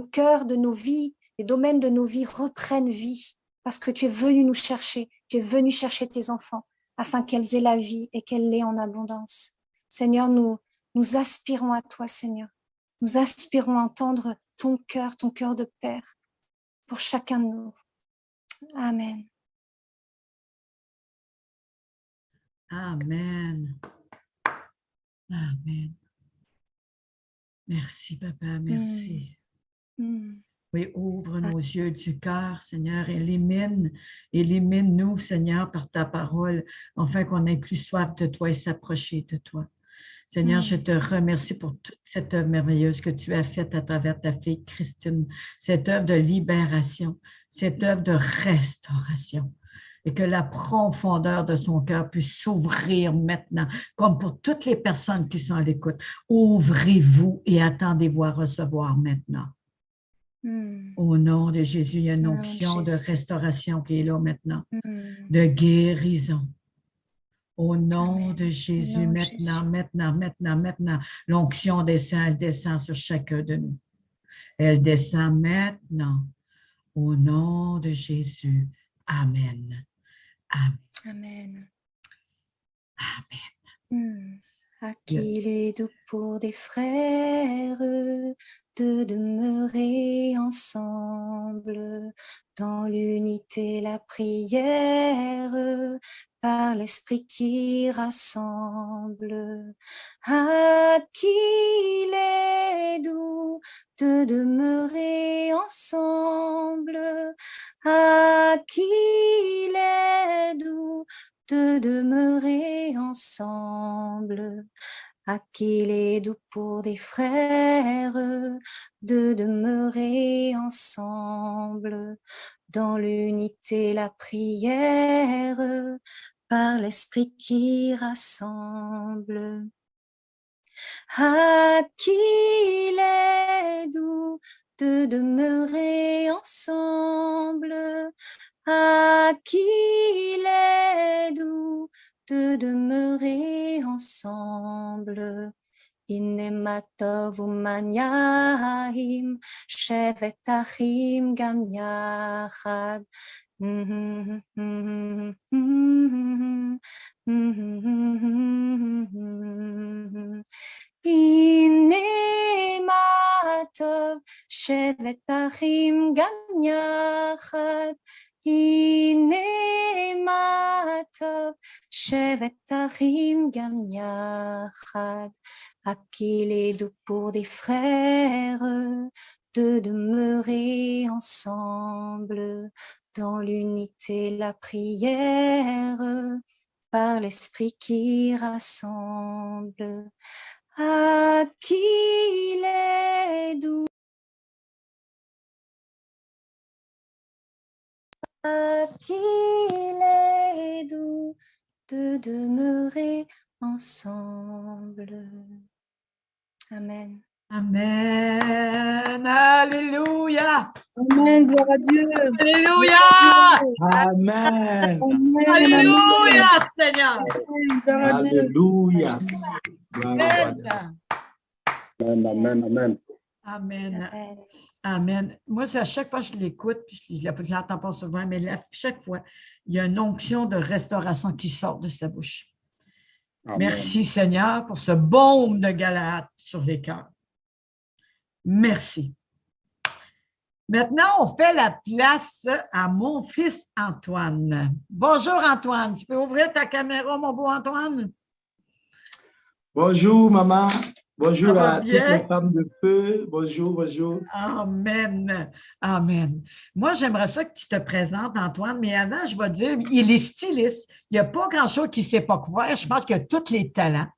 F: cœurs, de nos vies, des domaines de nos vies reprennent vie parce que tu es venu nous chercher, tu es venu chercher tes enfants afin qu'elles aient la vie et qu'elles l'aient en abondance. Seigneur, nous aspirons à toi, Seigneur. Nous aspirons à entendre ton cœur de Père pour chacun de nous. Amen.
B: Amen. Amen. Merci, Papa, merci. Oui, ouvre nos yeux du cœur, Seigneur, élimine-nous, Seigneur, par ta parole, afin qu'on ait plus soif de toi et s'approcher de toi. Seigneur, je te remercie pour toute cette œuvre merveilleuse que tu as faite à travers ta fille Christine, cette œuvre de libération, cette œuvre de restauration, et que la profondeur de son cœur puisse s'ouvrir maintenant, comme pour toutes les personnes qui sont à l'écoute. Ouvrez-vous et attendez-vous à recevoir maintenant. Au nom de Jésus, il y a une onction de restauration qui est là maintenant, de guérison. Au nom de Jésus, maintenant, l'onction descend, elle descend sur chacun de nous. Elle descend maintenant, au nom de Jésus. Amen. Amen. Amen.
F: À qu'il est doux pour des frères de demeurer ensemble dans l'unité, la prière, par l'Esprit qui rassemble. À qu'il est doux de demeurer ensemble, à qu'il est doux de demeurer ensemble, à qu'il est doux pour des frères de demeurer ensemble dans l'unité, la prière, par l'Esprit qui rassemble. À qu'il est doux de demeurer ensemble, à qu'il est doux de demeurer ensemble. Inema tov umanyahim, shevet achim gam yachad. Inema tov, shevet achim gam yachad. הנה מה טוב, שבת אחים גם יחד. À qu'il est doux pour des frères de demeurer ensemble dans l'unité, la prière, par l'Esprit qui rassemble. À qu'il est doux, à qu'il est doux de demeurer ensemble. Amen.
B: Amen. Alléluia.
G: Amen, gloire à Dieu.
B: Alléluia.
D: Amen.
B: Alléluia, Seigneur.
D: Alléluia.
B: Amen.
A: Amen, amen.
B: Amen. Amen. Moi, c'est à chaque fois que je l'écoute, puis je ne l'entends pas souvent, mais chaque fois, il y a une onction de restauration qui sort de sa bouche.
A: Amen.
B: Merci, Seigneur, pour ce baume de Galate sur les cœurs. Merci. Maintenant, on fait la place à mon fils Antoine. Bonjour, Antoine. Tu peux ouvrir ta caméra, mon beau Antoine?
D: Bonjour, maman. Bonjour
B: Ça va
D: à toutes
B: bien?
D: les femmes de feu. Bonjour, bonjour.
B: Amen. Amen. Moi, j'aimerais ça que tu te présentes, Antoine, mais avant, je vais dire, il est styliste. Il n'y a pas grand-chose qui ne sait pas couvert. Je pense qu'il a tous les talents.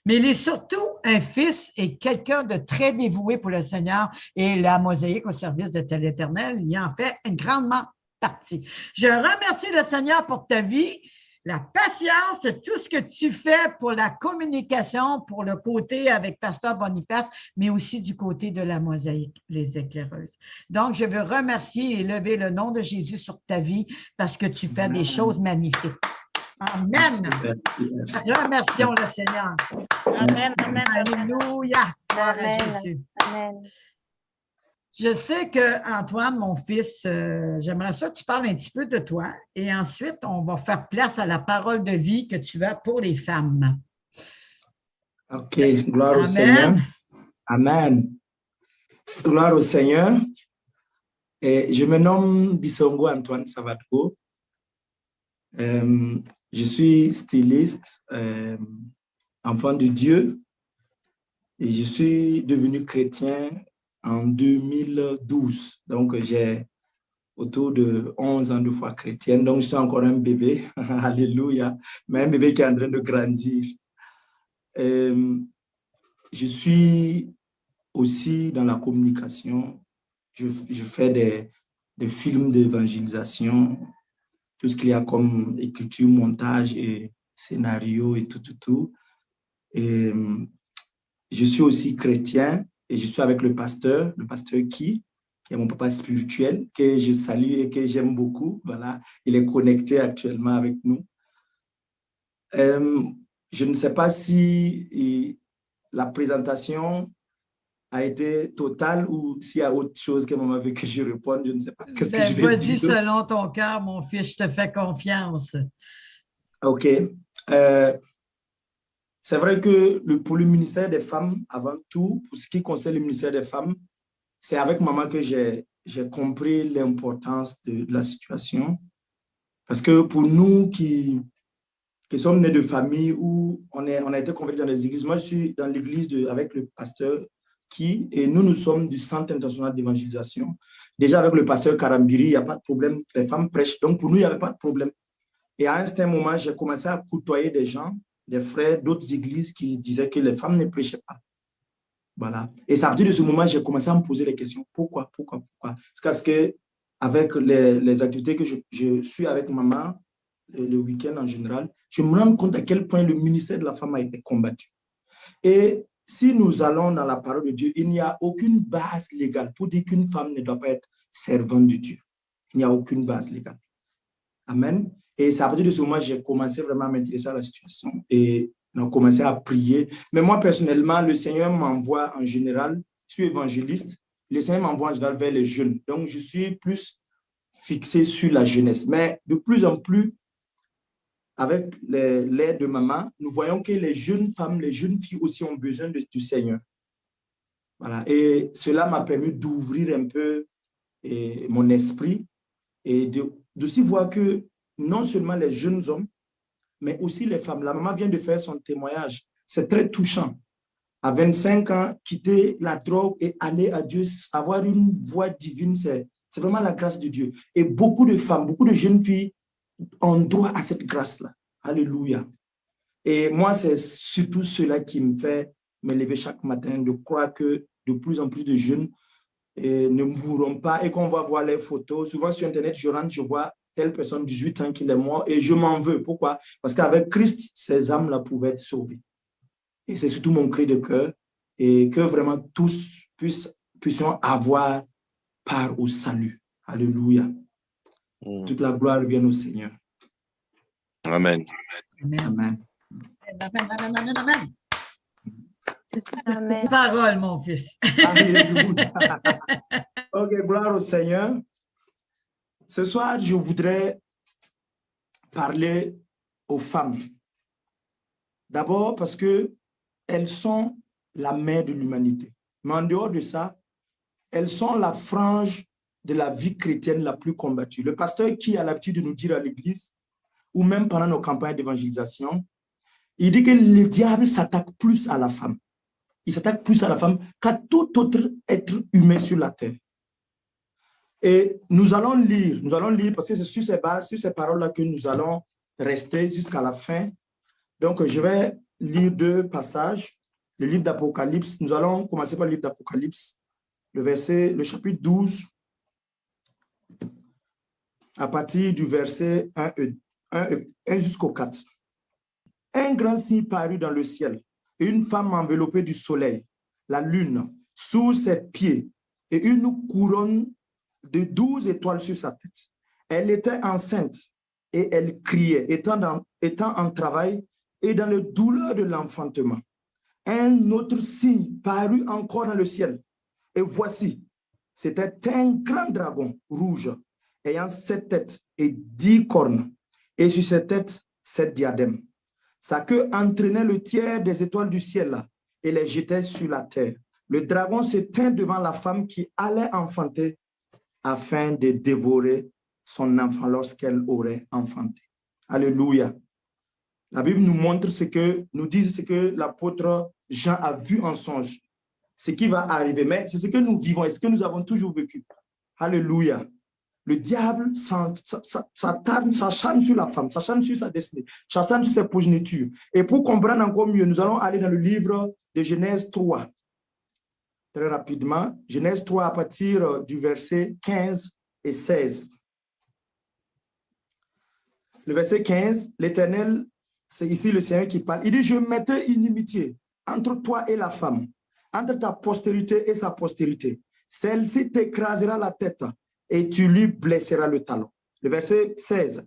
B: Mais il est surtout un fils et quelqu'un de très dévoué pour le Seigneur et la mosaïque au service de l'Éternel. Il en fait grandement. parti. Je remercie le Seigneur pour ta vie, la patience, tout ce que tu fais pour la communication, pour le côté avec Pasteur Boniface, mais aussi du côté de la mosaïque, les éclaireuses. Donc, je veux remercier et lever le nom de Jésus sur ta vie parce que tu fais des choses magnifiques. Amen. Remercions le Seigneur.
C: Amen, amen, amen.
B: Alléluia. Gloire à
F: Amen.
B: Jésus.
F: Amen.
B: Je sais que Antoine, mon fils, j'aimerais ça que tu parles un petit peu de toi et ensuite, on va faire place à la parole de vie que tu as pour les femmes.
D: Ok, gloire au Seigneur. Amen. Gloire au Seigneur. Et je me nomme Bissongo Antoine Savadko. Je suis styliste, enfant de Dieu, et je suis devenu chrétien en 2012. Donc, j'ai autour de 11 ans de foi chrétienne. Donc, je suis encore un bébé. Alléluia. Mais un bébé qui est en train de grandir. Je suis aussi dans la communication. Je fais des films d'évangélisation, tout ce qu'il y a comme écriture, montage et scénario et tout. Et je suis aussi chrétien et je suis avec le pasteur qui est mon papa spirituel, que je salue et que j'aime beaucoup. Voilà, il est connecté actuellement avec nous. Je ne sais pas si la présentation a été totale ou s'il y a autre chose que maman veut que je réponde. Je ne sais pas. Qu'est-ce que je vais
B: Vas-y
D: dire?
B: selon ton cœur, mon fils, je te fais confiance.
D: OK. C'est vrai que pour le ministère des femmes, avant tout, pour ce qui concerne le ministère des femmes, c'est avec maman que j'ai compris l'importance de la situation. Parce que pour nous qui sommes nés de famille où on a été convertis dans les églises, moi je suis dans l'église avec le pasteur et nous sommes du Centre international d'évangélisation. Déjà avec le pasteur Karambiri, il n'y a pas de problème, les femmes prêchent. Donc pour nous, il n'y avait pas de problème. Et à un certain moment, j'ai commencé à côtoyer des gens, des frères d'autres églises qui disaient que les femmes ne prêchaient pas. Voilà. Et c'est à partir de ce moment, j'ai commencé à me poser les questions. Pourquoi? C'est parce que avec les activités que je suis avec maman, le week-end en général, je me rends compte à quel point le ministère de la femme a été combattu. Et si nous allons dans la parole de Dieu, il n'y a aucune base légale pour dire qu'une femme ne doit pas être servante de Dieu. Il n'y a aucune base légale. Amen. Et c'est à partir de ce moment que j'ai commencé vraiment à m'intéresser à la situation et on a commencé à prier. Mais moi, personnellement, le Seigneur m'envoie en général, je suis évangéliste, le Seigneur m'envoie en général vers les jeunes. Donc, je suis plus fixé sur la jeunesse. Mais de plus en plus, avec l'aide de maman, nous voyons que les jeunes femmes, les jeunes filles aussi ont besoin du Seigneur. Voilà. Et cela m'a permis d'ouvrir un peu mon esprit et d'aussi voir que non seulement les jeunes hommes, mais aussi les femmes. La maman vient de faire son témoignage. C'est très touchant. À 25 ans, quitter la drogue et aller à Dieu, avoir une voix divine, c'est vraiment la grâce de Dieu. Et beaucoup de femmes, beaucoup de jeunes filles ont droit à cette grâce-là. Alléluia. Et moi, c'est surtout cela qui me fait me lever chaque matin, de croire que de plus en plus de jeunes ne mourront pas et qu'on va voir les photos. Souvent sur Internet, je rentre, je vois telle personne, 18 ans, qui est mort et je m'en veux. Pourquoi? Parce qu'avec Christ, ces âmes-là pouvaient être sauvées. Et c'est surtout mon cri de cœur et que vraiment tous puissions avoir part au salut. Alléluia. Toute la gloire vient au Seigneur.
E: Amen.
B: Amen.
F: Amen. Amen.
B: Parole, mon fils.
D: Alléluia. Ok, gloire au Seigneur. Ce soir, je voudrais parler aux femmes. D'abord parce qu'elles sont la mère de l'humanité. Mais en dehors de ça, elles sont la frange de la vie chrétienne la plus combattue. Le pasteur qui a l'habitude de nous dire à l'église, ou même pendant nos campagnes d'évangélisation, il dit que le diable s'attaque plus à la femme. Il s'attaque plus à la femme qu'à tout autre être humain sur la terre. Et nous allons lire parce que c'est sur ces bases, sur ces paroles-là que nous allons rester jusqu'à la fin. Donc, je vais lire 2 passages. Le livre d'Apocalypse, nous allons commencer par le livre d'Apocalypse, le chapitre 12. à partir du verset 1 jusqu'au 4. Un grand signe parut dans le ciel, et une femme enveloppée du soleil, la lune, sous ses pieds, et une couronne de 12 étoiles sur sa tête. Elle était enceinte, et elle criait, étant en travail et dans le douleur de l'enfantement. Un autre signe parut encore dans le ciel, et voici, c'était un grand dragon rouge, ayant 7 têtes et 10 cornes, et sur ses têtes 7 diadèmes. Sa queue entraînait le tiers des étoiles du ciel là, et les jetait sur la terre. Le dragon se tint devant la femme qui allait enfanter afin de dévorer son enfant lorsqu'elle aurait enfanté. Alléluia. La Bible nous montre nous dit ce que l'apôtre Jean a vu en songe, ce qui va arriver. Mais c'est ce que nous vivons et ce que nous avons toujours vécu. Alléluia. Le diable s'acharne sur la femme, s'acharne sur sa destinée, s'acharne sur ses progénitures. Et pour comprendre encore mieux, nous allons aller dans le livre de Genèse 3. Très rapidement, Genèse 3 à partir du verset 15 et 16. Le verset 15, l'Éternel, c'est ici le Seigneur qui parle. Il dit, je mettrai une inimitié entre toi et la femme, entre ta postérité et sa postérité. Celle-ci t'écrasera la tête et tu lui blesseras le talon. Le verset 16,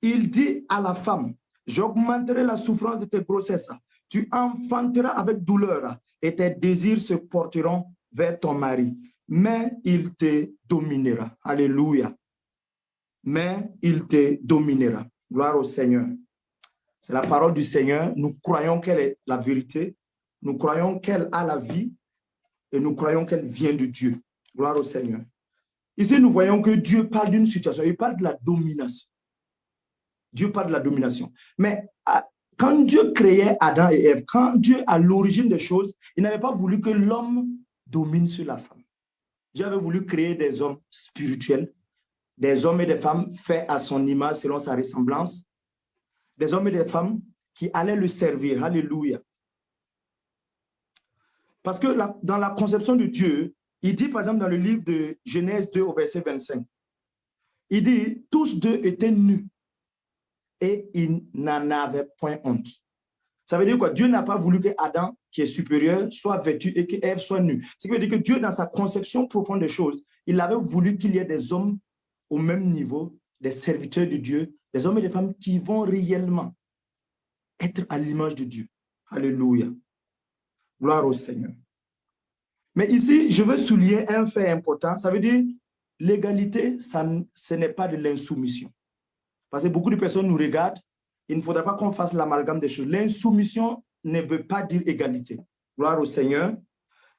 D: il dit à la femme, j'augmenterai la souffrance de tes grossesses. Tu enfanteras avec douleur et tes désirs se porteront vers ton mari, mais il te dominera. Alléluia. Mais il te dominera. Gloire au Seigneur. C'est la parole du Seigneur. Nous croyons qu'elle est la vérité. Nous croyons qu'elle a la vie et nous croyons qu'elle vient de Dieu. Gloire au Seigneur. Ici, nous voyons que Dieu parle d'une situation. Il parle de la domination. Dieu parle de la domination. Mais quand Dieu créait Adam et Ève, quand Dieu, à l'origine des choses, il n'avait pas voulu que l'homme domine sur la femme. Dieu avait voulu créer des hommes spirituels, des hommes et des femmes faits à son image selon sa ressemblance, des hommes et des femmes qui allaient le servir. Alléluia. Parce que dans la conception de Dieu, il dit par exemple dans le livre de Genèse 2 au verset 25, il dit, tous deux étaient nus et ils n'en avaient point honte. Ça veut dire quoi? Dieu n'a pas voulu que Adam, qui est supérieur, soit vêtu et que Ève soit nue. Ce qui veut dire que Dieu, dans sa conception profonde des choses, il avait voulu qu'il y ait des hommes au même niveau, des serviteurs de Dieu, des hommes et des femmes qui vont réellement être à l'image de Dieu. Alléluia. Gloire au Seigneur. Mais ici, je veux souligner un fait important. Ça veut dire, l'égalité, ce n'est pas de l'insoumission. Parce que beaucoup de personnes nous regardent. Il ne faudra pas qu'on fasse l'amalgame des choses. L'insoumission ne veut pas dire égalité. Gloire au Seigneur.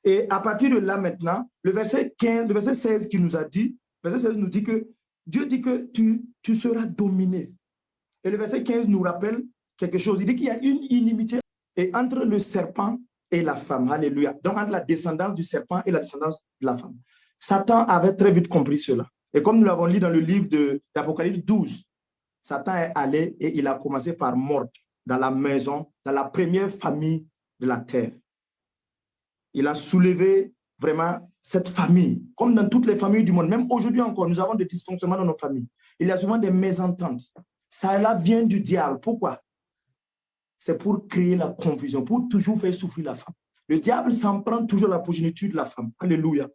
D: Et à partir de là maintenant, le verset 16 qui nous a dit, verset 16 nous dit que Dieu dit que tu seras dominé. Et le verset 15 nous rappelle quelque chose. Il dit qu'il y a une inimitié entre le serpent et la femme. Alléluia. Donc, entre la descendance du serpent et la descendance de la femme. Satan avait très vite compris cela. Et comme nous l'avons lu dans le livre d'Apocalypse 12, Satan est allé et il a commencé par mordre dans la maison, dans la première famille de la terre. Il a soulevé vraiment cette famille, comme dans toutes les familles du monde. Même aujourd'hui encore, nous avons des dysfonctionnements dans nos familles. Il y a souvent des mésententes. Ça là vient du diable. Pourquoi? C'est pour créer la confusion, pour toujours faire souffrir la femme. Le diable s'en prend toujours à la progéniture de la femme. Alléluia.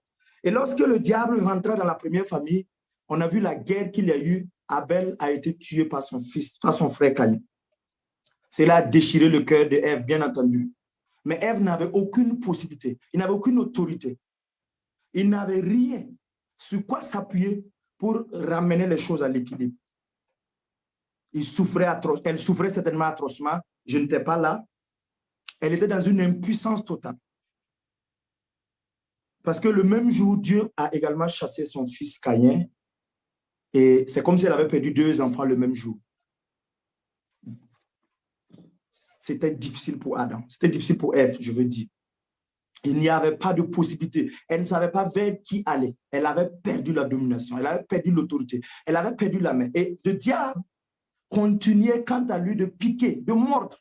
D: Et lorsque le diable rentra dans la première famille, on a vu la guerre qu'il y a eu. Abel a été tué par son fils, par son frère Caïn. Cela a déchiré le cœur de Ève, bien entendu. Mais Ève n'avait aucune possibilité. Il n'avait aucune autorité. Il n'avait rien sur quoi s'appuyer pour ramener les choses à l'équilibre. Elle souffrait certainement atrocement. Je n'étais pas là. Elle était dans une impuissance totale. Parce que le même jour, Dieu a également chassé son fils Caïn. Et c'est comme si elle avait perdu 2 enfants le même jour. C'était difficile pour Adam. C'était difficile pour Ève, je veux dire. Il n'y avait pas de possibilité. Elle ne savait pas vers qui aller. Elle avait perdu la domination. Elle avait perdu l'autorité. Elle avait perdu la main. Et le diable continuait quant à lui de piquer, de mordre.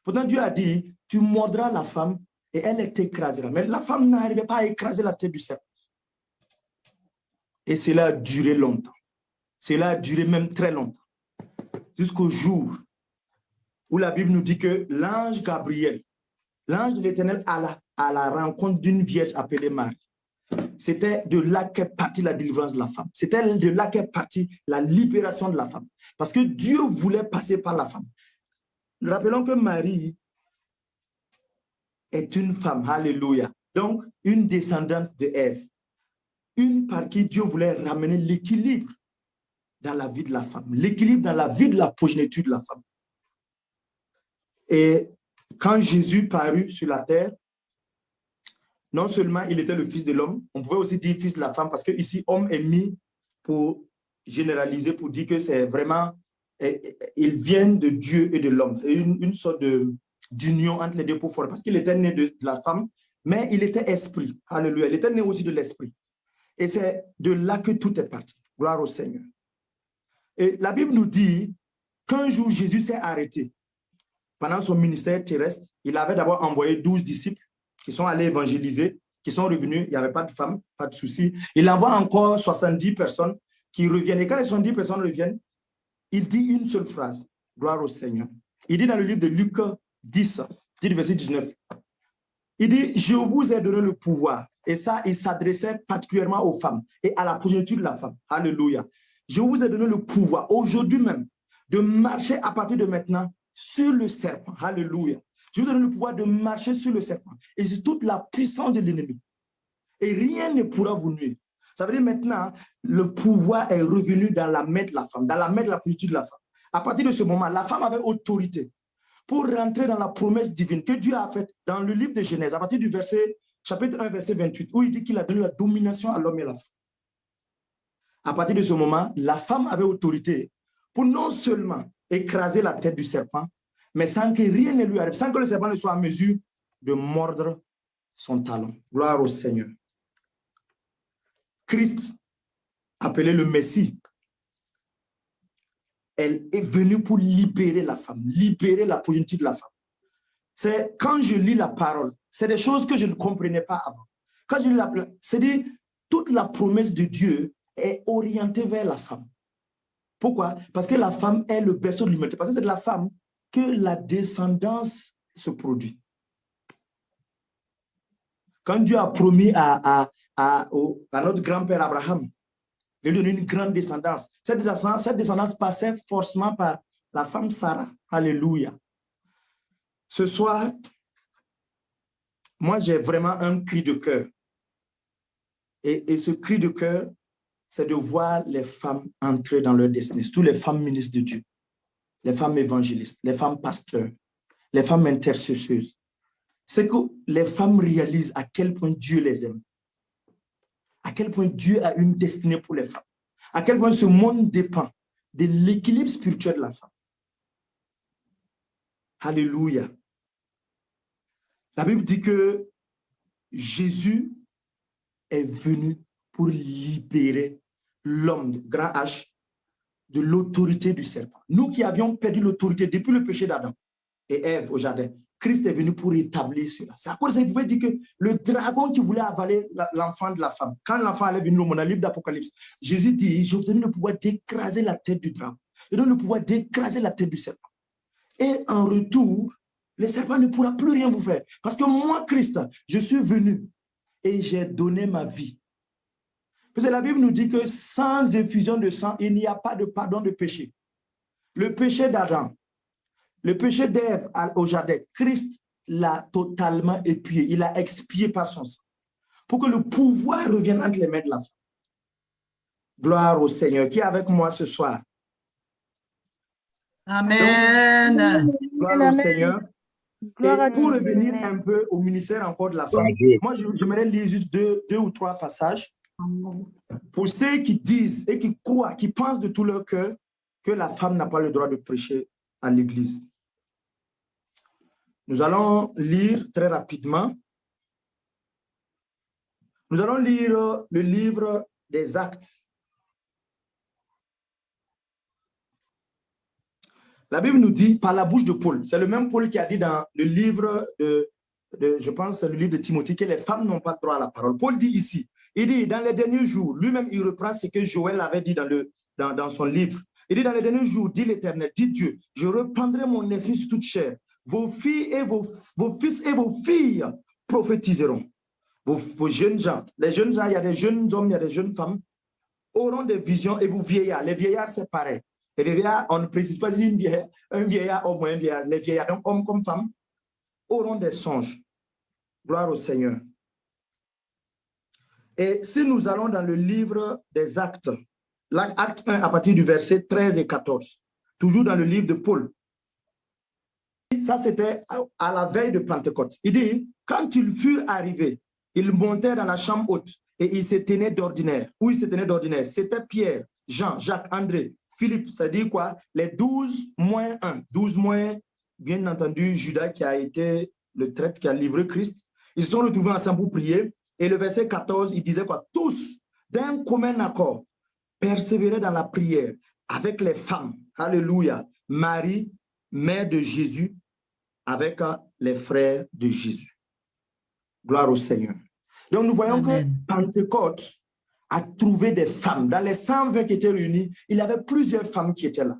D: Pourtant, Dieu a dit, tu mordras la femme et elle t'écrasera. Mais la femme n'arrivait pas à écraser la tête du serpent. Et cela a duré longtemps. Cela a duré même très longtemps, jusqu'au jour où la Bible nous dit que l'ange Gabriel, l'ange de l'Éternel, à la rencontre d'une vierge appelée Marie. C'était de là qu'est partie la délivrance de la femme. C'était de là qu'est partie la libération de la femme. Parce que Dieu voulait passer par la femme. Nous rappelons que Marie est une femme, alléluia. Donc, une descendante de Ève. Une par qui Dieu voulait ramener l'équilibre dans la vie de la femme. L'équilibre dans la vie de la progéniture de la femme. Et quand Jésus parut sur la terre, non seulement il était le fils de l'homme, on pouvait aussi dire fils de la femme, parce que ici, homme est mis pour généraliser, pour dire que c'est vraiment, ils viennent de Dieu et de l'homme. C'est une sorte d'union entre les deux pour former, parce qu'il était né de la femme, mais il était esprit. Alléluia. Il était né aussi de l'esprit. Et c'est de là que tout est parti. Gloire au Seigneur. Et la Bible nous dit qu'un jour, Jésus s'est arrêté. Pendant son ministère terrestre, il avait d'abord envoyé 12 disciples qui sont allés évangéliser, qui sont revenus, il n'y avait pas de femmes, pas de souci. Il envoie encore 70 personnes qui reviennent. Et quand les 70 personnes reviennent, il dit une seule phrase, gloire au Seigneur. Il dit dans le livre de Luc 10, verset 19, il dit, je vous ai donné le pouvoir. Et ça, il s'adressait particulièrement aux femmes et à la progéniture de la femme. Alléluia. Je vous ai donné le pouvoir, aujourd'hui même, de marcher à partir de maintenant sur le serpent. Alléluia. Je vous donne le pouvoir de marcher sur le serpent et sur toute la puissance de l'ennemi. Et rien ne pourra vous nuire. Ça veut dire maintenant, le pouvoir est revenu dans la main de la femme, dans la main de la politique de la femme. À partir de ce moment, la femme avait autorité pour rentrer dans la promesse divine que Dieu a faite dans le livre de Genèse, à partir du chapitre 1, verset 28, où il dit qu'il a donné la domination à l'homme et à la femme. À partir de ce moment, la femme avait autorité pour non seulement écraser la tête du serpent, mais sans que rien ne lui arrive, sans que le serpent ne soit en mesure de mordre son talon. Gloire au Seigneur. Christ, appelé le Messie, elle est venue pour libérer la femme, libérer la progéniture de la femme. C'est quand je lis la parole, c'est des choses que je ne comprenais pas avant. Quand je lis la parole, c'est-à-dire toute la promesse de Dieu est orientée vers la femme. Pourquoi? Parce que la femme est le berceau de l'humanité. Parce que c'est de la femme que la descendance se produit. Quand Dieu a promis à notre grand-père Abraham de lui donner une grande descendance, cette descendance passait forcément par la femme Sarah. Alléluia. Ce soir, moi j'ai vraiment un cri de cœur. Et ce cri de cœur, c'est de voir les femmes entrer dans leur destinée, toutes les femmes ministres de Dieu, les femmes évangélistes, les femmes pasteurs, les femmes intercesseuses. C'est que les femmes réalisent à quel point Dieu les aime, à quel point Dieu a une destinée pour les femmes, à quel point ce monde dépend de l'équilibre spirituel de la femme. Alléluia. La Bible dit que Jésus est venu pour libérer l'homme, grand H, de l'autorité du serpent. Nous qui avions perdu l'autorité depuis le péché d'Adam et Ève au jardin, Christ est venu pour rétablir cela. C'est à cause de ça qu'il pouvait dire que le dragon qui voulait avaler l'enfant de la femme, quand l'enfant allait venir au monde, dans le livre d'Apocalypse, Jésus dit, je vous donne le pouvoir d'écraser la tête du dragon. Je donne le pouvoir d'écraser la tête du serpent. Et en retour, le serpent ne pourra plus rien vous faire. Parce que moi, Christ, je suis venu et j'ai donné ma vie. Parce que la Bible nous dit que sans effusion de sang, il n'y a pas de pardon de péché. Le péché d'Adam, le péché d'Ève au jardin, Christ l'a totalement épié. Il a expié par son sang. Pour que le pouvoir revienne entre les mains de la femme. Gloire au Seigneur. Qui est avec moi ce soir?
B: Amen.
D: Donc, gloire au Seigneur.
F: Gloire à
D: Et pour
F: Dieu.
D: revenir
F: Amen.
D: un peu au ministère encore de la femme, moi j'aimerais lire juste deux ou trois passages pour ceux qui disent et qui croient, qui pensent de tout leur cœur que la femme n'a pas le droit de prêcher à l'église. Nous allons lire très rapidement. Nous allons lire le livre des Actes. La Bible nous dit par la bouche de Paul, c'est le même Paul qui a dit dans le livre je pense c'est le livre de Timothée, que les femmes n'ont pas droit à la parole. Paul dit ici, il dit dans les derniers jours, lui-même il reprend ce que Joël avait dit dans le dans son livre. Il dit, dans les derniers jours, dit l'Éternel, dit Dieu, je reprendrai mon esprit sur toute chair. Vos filles et vos fils et vos filles prophétiseront. Vos jeunes gens, les jeunes gens, il y a des jeunes hommes, il y a des jeunes femmes, auront des visions et vous vieillards. Les vieillards, c'est pareil. Et les vieillards, on ne précise pas si un vieillard, au moins un vieillard. Les vieillards, donc hommes comme femmes, auront des songes. Gloire au Seigneur. Et si nous allons dans le livre des Actes, l'acte 1 à partir du verset 13 et 14, toujours dans le livre de Paul, ça c'était à la veille de Pentecôte. Il dit, quand ils furent arrivés, ils montèrent dans la chambre haute et ils se tenaient d'ordinaire. Où ils se tenaient d'ordinaire? C'était Pierre, Jean, Jacques, André, Philippe, ça dit quoi? Les 12 moins 1. 12 moins, bien entendu, Judas qui a été le traître qui a livré Christ. Ils se sont retrouvés ensemble pour prier. Et le verset 14, il disait quoi? Tous, d'un commun accord, persévéraient dans la prière avec les femmes. Alléluia. Marie, mère de Jésus, avec les frères de Jésus. Gloire au Seigneur. Donc nous voyons que Pentecôte a trouvé des femmes. Dans les 120 qui étaient réunis, il y avait plusieurs femmes qui étaient là.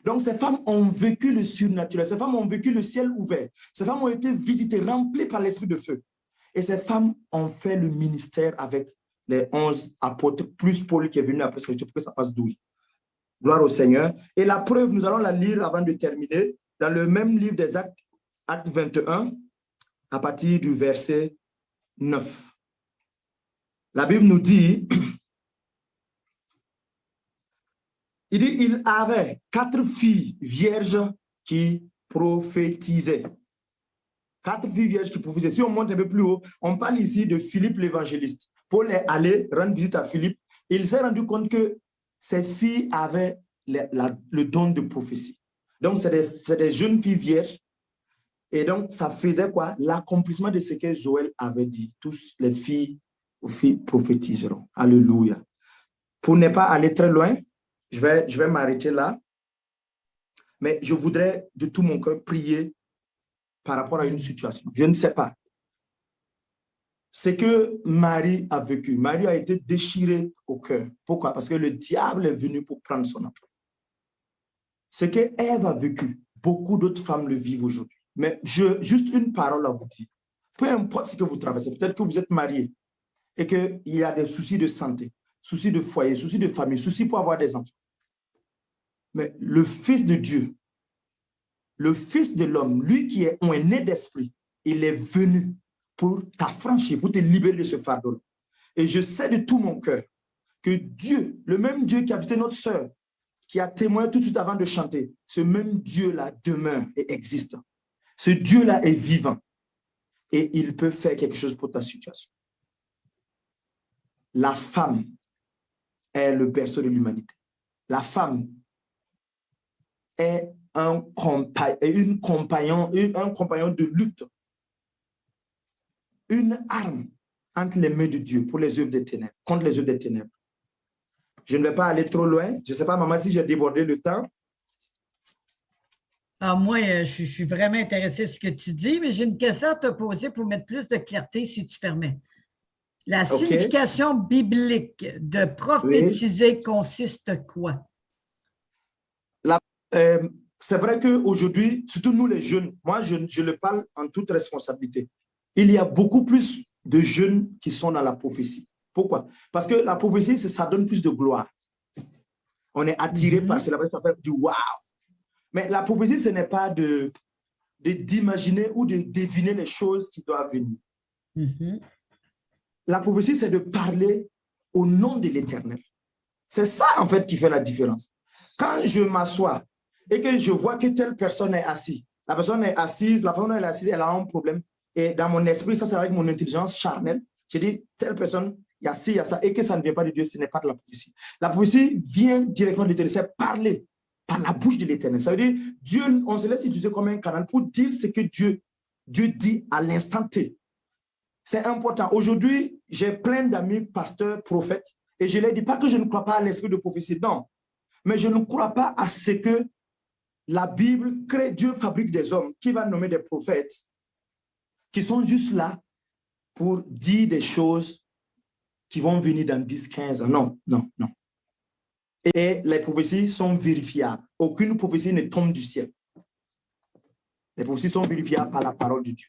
D: Donc ces femmes ont vécu le surnaturel. Ces femmes ont vécu le ciel ouvert. Ces femmes ont été visitées, remplies par l'esprit de feu. Et ces femmes ont fait le ministère avec les 11 apôtres, plus Paul qui est venu après, pour que ça fasse 12. Gloire au Seigneur. Et la preuve, nous allons la lire avant de terminer, dans le même livre des Actes, Acte 21, à partir du verset 9. La Bible nous dit, il avait 4 filles vierges qui prophétisaient. 4 filles vierges qui prophétisaient. Si on monte un peu plus haut, on parle ici de Philippe l'évangéliste. Paul est allé rendre visite à Philippe. Il s'est rendu compte que ces filles avaient le don de prophétie. Donc, c'est des jeunes filles vierges. Et donc, ça faisait quoi? L'accomplissement de ce que Joël avait dit. Tous les filles prophétiseront. Alléluia. Pour ne pas aller très loin, je vais m'arrêter là. Mais je voudrais de tout mon cœur prier par rapport à une situation. Je ne sais pas. C'est que Marie a vécu. Marie a été déchirée au cœur. Pourquoi? Parce que le diable est venu pour prendre son enfant. Ce que Ève a vécu, beaucoup d'autres femmes le vivent aujourd'hui. Mais juste une parole à vous dire. Peu importe ce que vous traversez, peut-être que vous êtes marié et qu'il y a des soucis de santé, soucis de foyer, soucis de famille, soucis pour avoir des enfants. Mais le Fils de Dieu, le Fils de l'homme, lui qui est un né d'esprit, il est venu pour t'affranchir, pour te libérer de ce fardeau. Et je sais de tout mon cœur que Dieu, le même Dieu qui a visité notre sœur, qui a témoigné tout de suite avant de chanter, ce même Dieu-là demeure et existe. Ce Dieu-là est vivant et il peut faire quelque chose pour ta situation. La femme est le berceau de l'humanité. La femme est un compagnon de lutte, une arme entre les mains de Dieu pour les œuvres des ténèbres, contre les œuvres des ténèbres. Je ne vais pas aller trop loin. Je ne sais pas, maman, si j'ai débordé le temps.
B: Moi, je suis vraiment intéressée à ce que tu dis, mais j'ai une question à te poser pour mettre plus de clarté, si tu permets. La signification biblique de prophétiser consiste quoi?
D: C'est vrai qu'aujourd'hui, surtout nous les jeunes, moi je le parle en toute responsabilité, il y a beaucoup plus de jeunes qui sont dans la prophétie. Pourquoi? Parce que la prophétie, ça donne plus de gloire. On est attiré par cela, ça fait du waouh. Mais la prophétie, ce n'est pas d'imaginer ou de deviner les choses qui doivent venir. La prophétie, c'est de parler au nom de l'Éternel. C'est ça, en fait, qui fait la différence. Quand je m'assois et que je vois que telle personne est assise, la personne est assise, elle a un problème. Et dans mon esprit, ça c'est avec mon intelligence charnelle, je dis, telle personne, il y a ci, il y a ça, et que ça ne vient pas de Dieu, ce n'est pas de la prophétie. La prophétie vient directement de l'Éternel, c'est parler par la bouche de l'Éternel. Ça veut dire, Dieu, on se laisse utiliser comme un canal pour dire ce que Dieu dit à l'instant T. C'est important. Aujourd'hui, j'ai plein d'amis pasteurs, prophètes, et je leur dis pas que je ne crois pas à l'esprit de prophétie, non. Mais je ne crois pas à ce que la Bible crée, Dieu fabrique des hommes qui va nommer des prophètes qui sont juste là pour dire des choses qui vont venir dans 10, 15 ans. Non, non, non. Et les prophéties sont vérifiables. Aucune prophétie ne tombe du ciel. Les prophéties sont vérifiables par la parole de Dieu.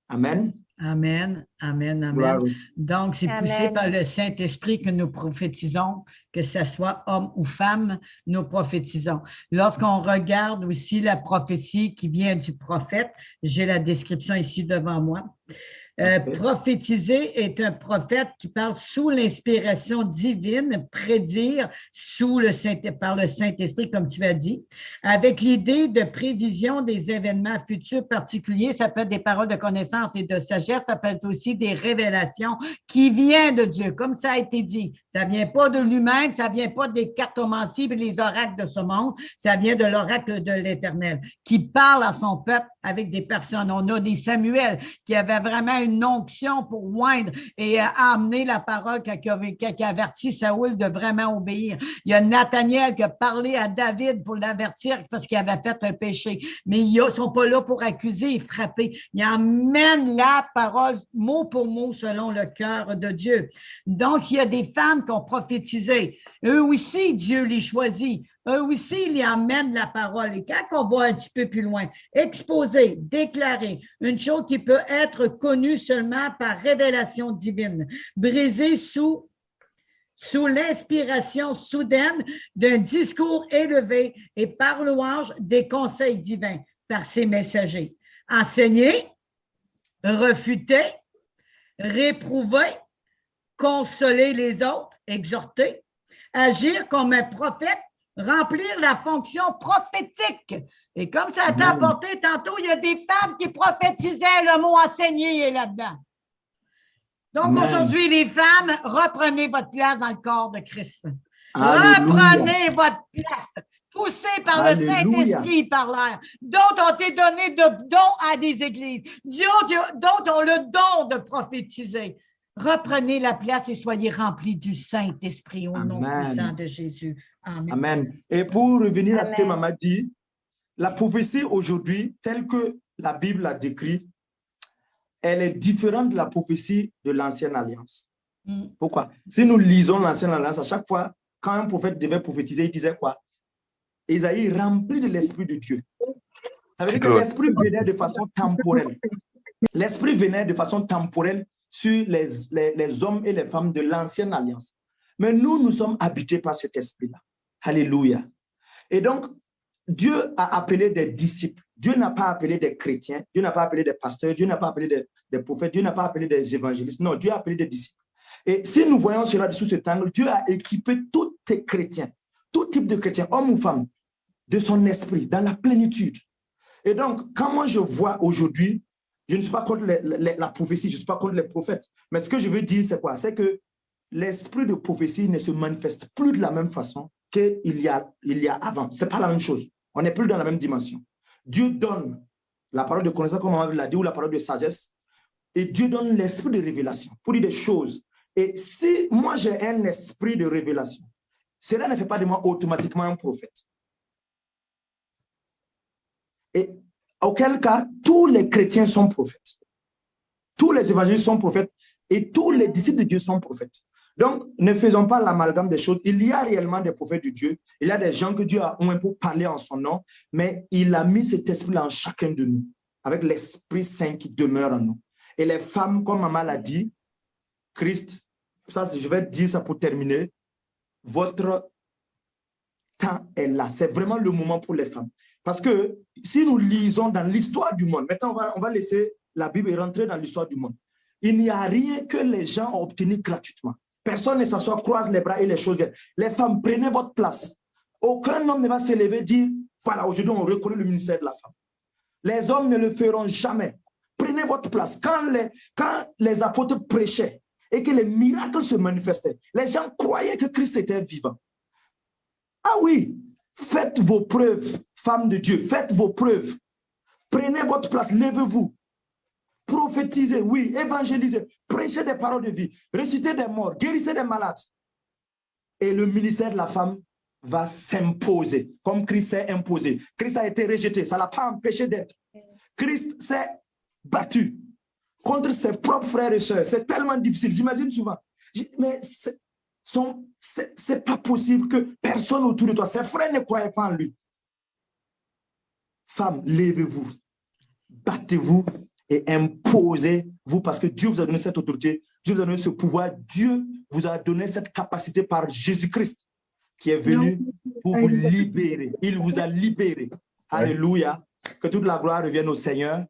D: Amen.
B: Amen, amen, amen.
A: Gloire.
B: Donc, c'est poussé
F: Amen.
B: par le Saint-Esprit que nous prophétisons, que ce soit homme ou femme, nous prophétisons. Lorsqu'on regarde aussi la prophétie qui vient du prophète, j'ai la description ici devant moi. Prophétiser est un prophète qui parle sous l'inspiration divine, prédire par le Saint-Esprit, comme tu as dit, avec l'idée de prévision des événements futurs particuliers. Ça peut être des paroles de connaissance et de sagesse, ça peut être aussi des révélations qui viennent de Dieu, comme ça a été dit. Ça ne vient pas de lui-même, ça ne vient pas des cartomancies et des oracles de ce monde, ça vient de l'oracle de l'Éternel, qui parle à son peuple avec des personnes. On a des Samuel qui avaient vraiment une onction pour oindre et amener la parole qui a averti Saoul de vraiment obéir. Il y a Nathaniel qui a parlé à David pour l'avertir parce qu'il avait fait un péché. Mais ils ne sont pas là pour accuser et frapper. Ils emmènent la parole mot pour mot selon le cœur de Dieu. Donc, il y a des femmes qui ont prophétisé. Eux aussi, Dieu les choisit. Eux aussi, ils emmènent la parole. Et quand on va un petit peu plus loin, exposer, déclarer une chose qui peut être connue seulement par révélation divine, brisée sous l'inspiration soudaine d'un discours élevé et par louange des conseils divins par ses messagers. Enseigner, refuter, réprouver, consoler les autres, exhorter, agir comme un prophète, remplir la fonction prophétique. Et comme ça a été apporté tantôt, il y a des femmes qui prophétisaient, le mot enseigner est là-dedans. Donc aujourd'hui, les femmes, reprenez votre place dans le corps de Christ.
D: Alléluia.
B: Reprenez votre place. Poussés par le
D: Alléluia.
B: Saint-Esprit par l'air. D'autres ont été donnés de dons à des églises. D'autres ont le don de prophétiser. Reprenez la place et soyez remplis du Saint-Esprit au nom puissant de Jésus. Amen.
D: Amen. Et pour revenir à ce que
F: Amen.
D: maman dit, la prophétie aujourd'hui, telle que la Bible l'a décrit, elle est différente de la prophétie de l'Ancienne Alliance. Pourquoi? Si nous lisons l'Ancienne Alliance, à chaque fois, quand un prophète devait prophétiser, il disait quoi? Isaïe rempli de l'Esprit de Dieu. Ça veut dire que l'Esprit venait de façon temporelle. L'Esprit venait de façon temporelle sur les hommes et les femmes de l'Ancienne Alliance. Mais nous sommes habités par cet esprit-là. Alléluia. Et donc, Dieu a appelé des disciples. Dieu n'a pas appelé des chrétiens. Dieu n'a pas appelé des pasteurs. Dieu n'a pas appelé des prophètes. Dieu n'a pas appelé des évangélistes. Non, Dieu a appelé des disciples. Et si nous voyons cela sous cet angle, Dieu a équipé tous ces chrétiens, tout type de chrétiens, hommes ou femmes, de son esprit, dans la plénitude. Et donc, quand moi je vois aujourd'hui, je ne suis pas contre la prophétie, je ne suis pas contre les prophètes. Mais ce que je veux dire, c'est quoi? C'est que l'esprit de prophétie ne se manifeste plus de la même façon qu'il y a avant. Ce n'est pas la même chose. On n'est plus dans la même dimension. Dieu donne la parole de connaissance, comme on l'a dit, ou la parole de sagesse. Et Dieu donne l'esprit de révélation pour dire des choses. Et si moi j'ai un esprit de révélation, cela ne fait pas de moi automatiquement un prophète. Et auquel cas, tous les chrétiens sont prophètes. Tous les évangélistes sont prophètes et tous les disciples de Dieu sont prophètes. Donc, ne faisons pas l'amalgame des choses. Il y a réellement des prophètes de Dieu. Il y a des gens que Dieu a oint pour parler en son nom, mais il a mis cet esprit-là en chacun de nous, avec l'Esprit Saint qui demeure en nous. Et les femmes, comme maman l'a dit, Christ, ça, je vais dire ça pour terminer, votre temps est là. C'est vraiment le moment pour les femmes. Parce que si nous lisons dans l'histoire du monde, maintenant on va laisser la Bible et rentrer dans l'histoire du monde. Il n'y a rien que les gens ont obtenu gratuitement. Personne ne s'assoit, croise les bras et les choses viennent. Les femmes, prenez votre place. Aucun homme ne va se lever et dire, voilà, aujourd'hui on reconnaît le ministère de la femme. Les hommes ne le feront jamais. Prenez votre place. Quand les apôtres prêchaient et que les miracles se manifestaient, les gens croyaient que Christ était vivant. Ah oui, faites vos preuves, femmes de Dieu, faites vos preuves. Prenez votre place, levez-vous. Prophétisez, oui, évangélisez, prêchez des paroles de vie, ressuscitez des morts, guérissez des malades. Et le ministère de la femme va s'imposer, comme Christ s'est imposé. Christ a été rejeté, ça ne l'a pas empêché d'être. Christ s'est battu contre ses propres frères et sœurs. C'est tellement difficile, j'imagine souvent. Mais c'est pas possible que personne autour de toi, ses frères ne croyaient pas en lui. Femmes, levez-vous, battez-vous et imposez-vous parce que Dieu vous a donné cette autorité, Dieu vous a donné ce pouvoir, Dieu vous a donné cette capacité par Jésus-Christ qui est venu pour vous libérer. Il vous a libéré. Alléluia. Que toute la gloire revienne au Seigneur.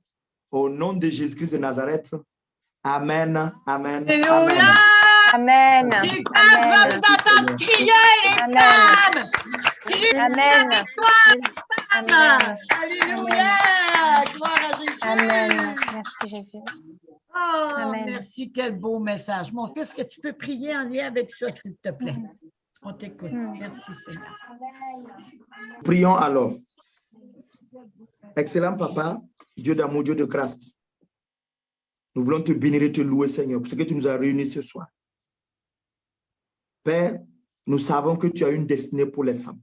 D: Au nom de Jésus-Christ de Nazareth. Amen. Amen.
B: Alléluia!
F: Amen.
B: Les femmes, je veux vous entendre crier, les
F: Amen.
B: femmes! Criez
F: Amen.
B: avec toi,
F: Amen.
B: Alléluia! Gloire à Jésus!
F: Amen. Merci Jésus.
B: Oh,
F: Amen.
B: merci, quel beau message. Mon fils, que tu peux prier en lien avec ça, s'il te plaît? On t'écoute. Merci, Seigneur.
D: Prions alors. Excellent Papa, Dieu d'amour, Dieu de grâce. Nous voulons te bénir et te louer, Seigneur, pour ce que tu nous as réunis ce soir. Père, nous savons que tu as une destinée pour les femmes.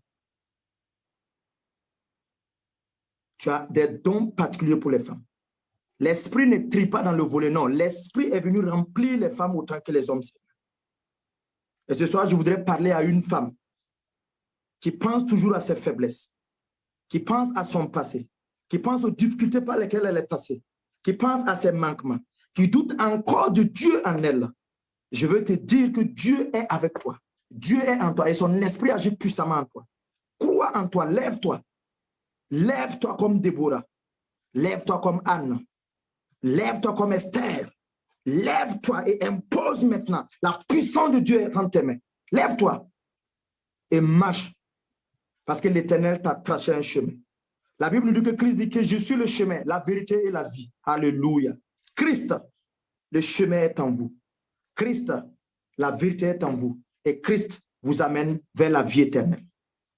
D: Tu as des dons particuliers pour les femmes. L'esprit ne trie pas dans le volet, non. L'esprit est venu remplir les femmes autant que les hommes. Et ce soir, je voudrais parler à une femme qui pense toujours à ses faiblesses, qui pense à son passé, qui pense aux difficultés par lesquelles elle est passée, qui pense à ses manquements, qui doute encore de Dieu en elle. Je veux te dire que Dieu est avec toi. Dieu est en toi et son esprit agit puissamment en toi. Crois en toi, lève-toi. Lève-toi comme Déborah. Lève-toi comme Anne. Lève-toi comme Esther. Lève-toi et impose maintenant. La puissance de Dieu est entre tes mains. Lève-toi et marche. Parce que l'Éternel t'a tracé un chemin. La Bible nous dit que Christ dit que je suis le chemin, la vérité et la vie. Alléluia. Christ, le chemin est en vous. Christ, la vérité est en vous. Et Christ vous amène vers la vie éternelle.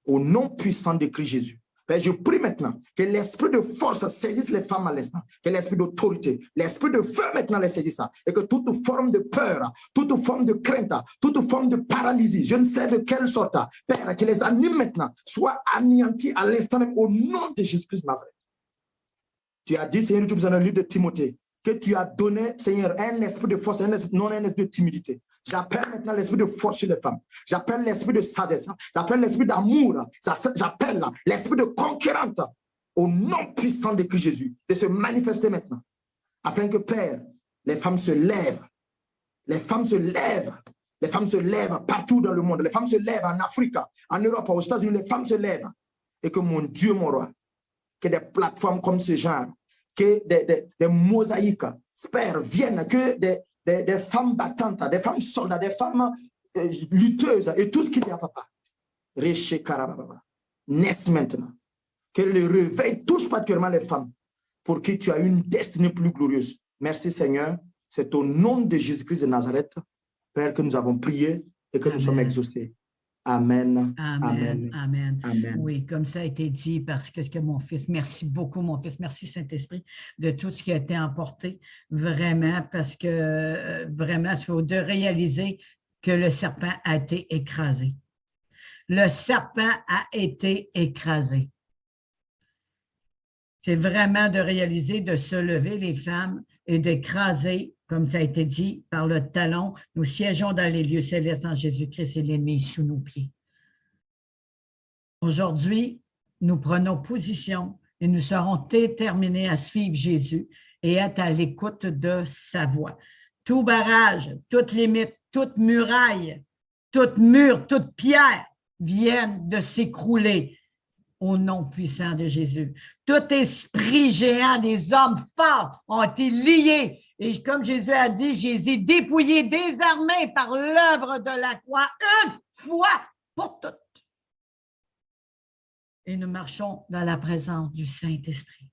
D: Au nom puissant de Christ Jésus. Père, je prie maintenant que l'esprit de force saisisse les femmes à l'instant, que l'esprit d'autorité, l'esprit de feu maintenant les saisisse, et que toute forme de peur, toute forme de crainte, toute forme de paralysie, je ne sais de quelle sorte, Père, que les anime maintenant, soient anéantis à l'instant même au nom de Jésus-Christ de Nazareth. Tu as dit, Seigneur, dans le livre de Timothée, que tu as donné, Seigneur, un esprit de force, non un esprit de timidité. J'appelle maintenant l'esprit de force sur les femmes. J'appelle l'esprit de sagesse. J'appelle l'esprit d'amour. J'appelle l'esprit de conquérante au nom puissant de Christ Jésus de se manifester maintenant. Afin que, Père, les femmes se lèvent. Les femmes se lèvent. Les femmes se lèvent partout dans le monde. Les femmes se lèvent en Afrique, en Europe, aux États-Unis. Les femmes se lèvent. Et que mon Dieu, mon roi, que des plateformes comme ce genre, que des mosaïques, Père, viennent, que des femmes battantes, des femmes soldats, des femmes lutteuses et tout ce qu'il y a, papa. Naisse maintenant. Que le réveil touche particulièrement les femmes pour qui tu as une destinée plus glorieuse. Merci Seigneur. C'est au nom de Jésus-Christ de Nazareth, Père, que nous avons prié et que nous sommes exaucés. Amen.
B: Amen.
D: Amen.
B: Amen.
D: Amen.
B: Oui, comme ça a été dit, parce que mon fils, merci beaucoup, mon fils, merci Saint-Esprit de tout ce qui a été emporté, vraiment, parce que vraiment, il faut de réaliser que le serpent a été écrasé. Le serpent a été écrasé. C'est vraiment de réaliser, de se lever, les femmes, et d'écraser, comme ça a été dit, par le talon. Nous siégeons dans les lieux célestes en Jésus-Christ et l'ennemi sous nos pieds. Aujourd'hui, nous prenons position et nous serons déterminés à suivre Jésus et être à l'écoute de sa voix. Tout barrage, toute limite, toute muraille, toute mur, toute pierre viennent de s'écrouler au nom puissant de Jésus. Tout esprit géant des hommes forts ont été liés. Et comme Jésus a dit, je les ai dépouillés, désarmés par l'œuvre de la croix, une fois pour toutes. Et nous marchons dans la présence du Saint-Esprit.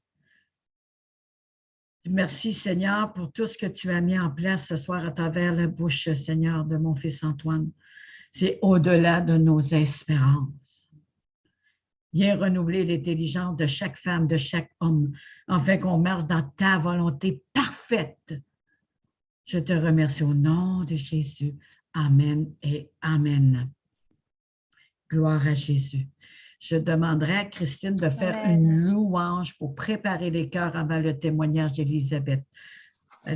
B: Merci, Seigneur, pour tout ce que tu as mis en place ce soir à travers la bouche, Seigneur, de mon fils Antoine. C'est au-delà de nos espérances. Viens renouveler l'intelligence de chaque femme, de chaque homme, afin qu'on marche dans ta volonté parfaite. Je te remercie au nom de Jésus. Amen et Amen. Gloire à Jésus. Je demanderai à Christine de faire une louange pour préparer les cœurs avant le témoignage d'Élisabeth.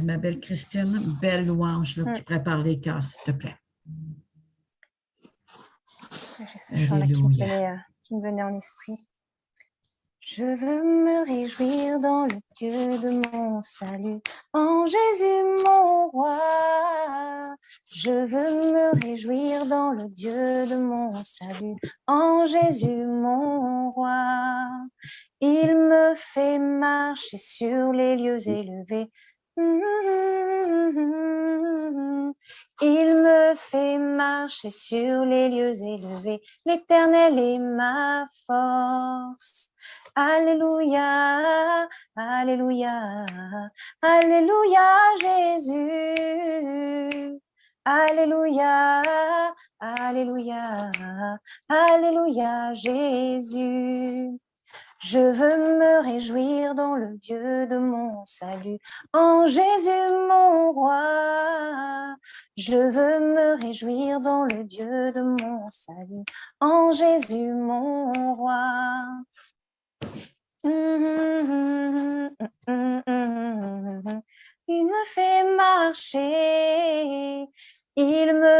B: Ma belle Christine, belle louange là, qui prépare les cœurs, s'il te plaît.
F: J'ai ce chant-là qui
B: Alléluia.
F: me venait en esprit. Je veux me réjouir dans le Dieu de mon salut, en Jésus mon roi. Je veux me réjouir dans le Dieu de mon salut, en Jésus mon roi. Il me fait marcher sur les lieux élevés. Il me fait marcher sur les lieux élevés. L'Éternel est ma force. Alléluia, alléluia, alléluia Jésus. Alléluia, alléluia, alléluia Jésus. Je veux me réjouir dans le Dieu de mon salut, en Jésus mon roi. Je veux me réjouir dans le Dieu de mon salut, en Jésus mon roi. Il me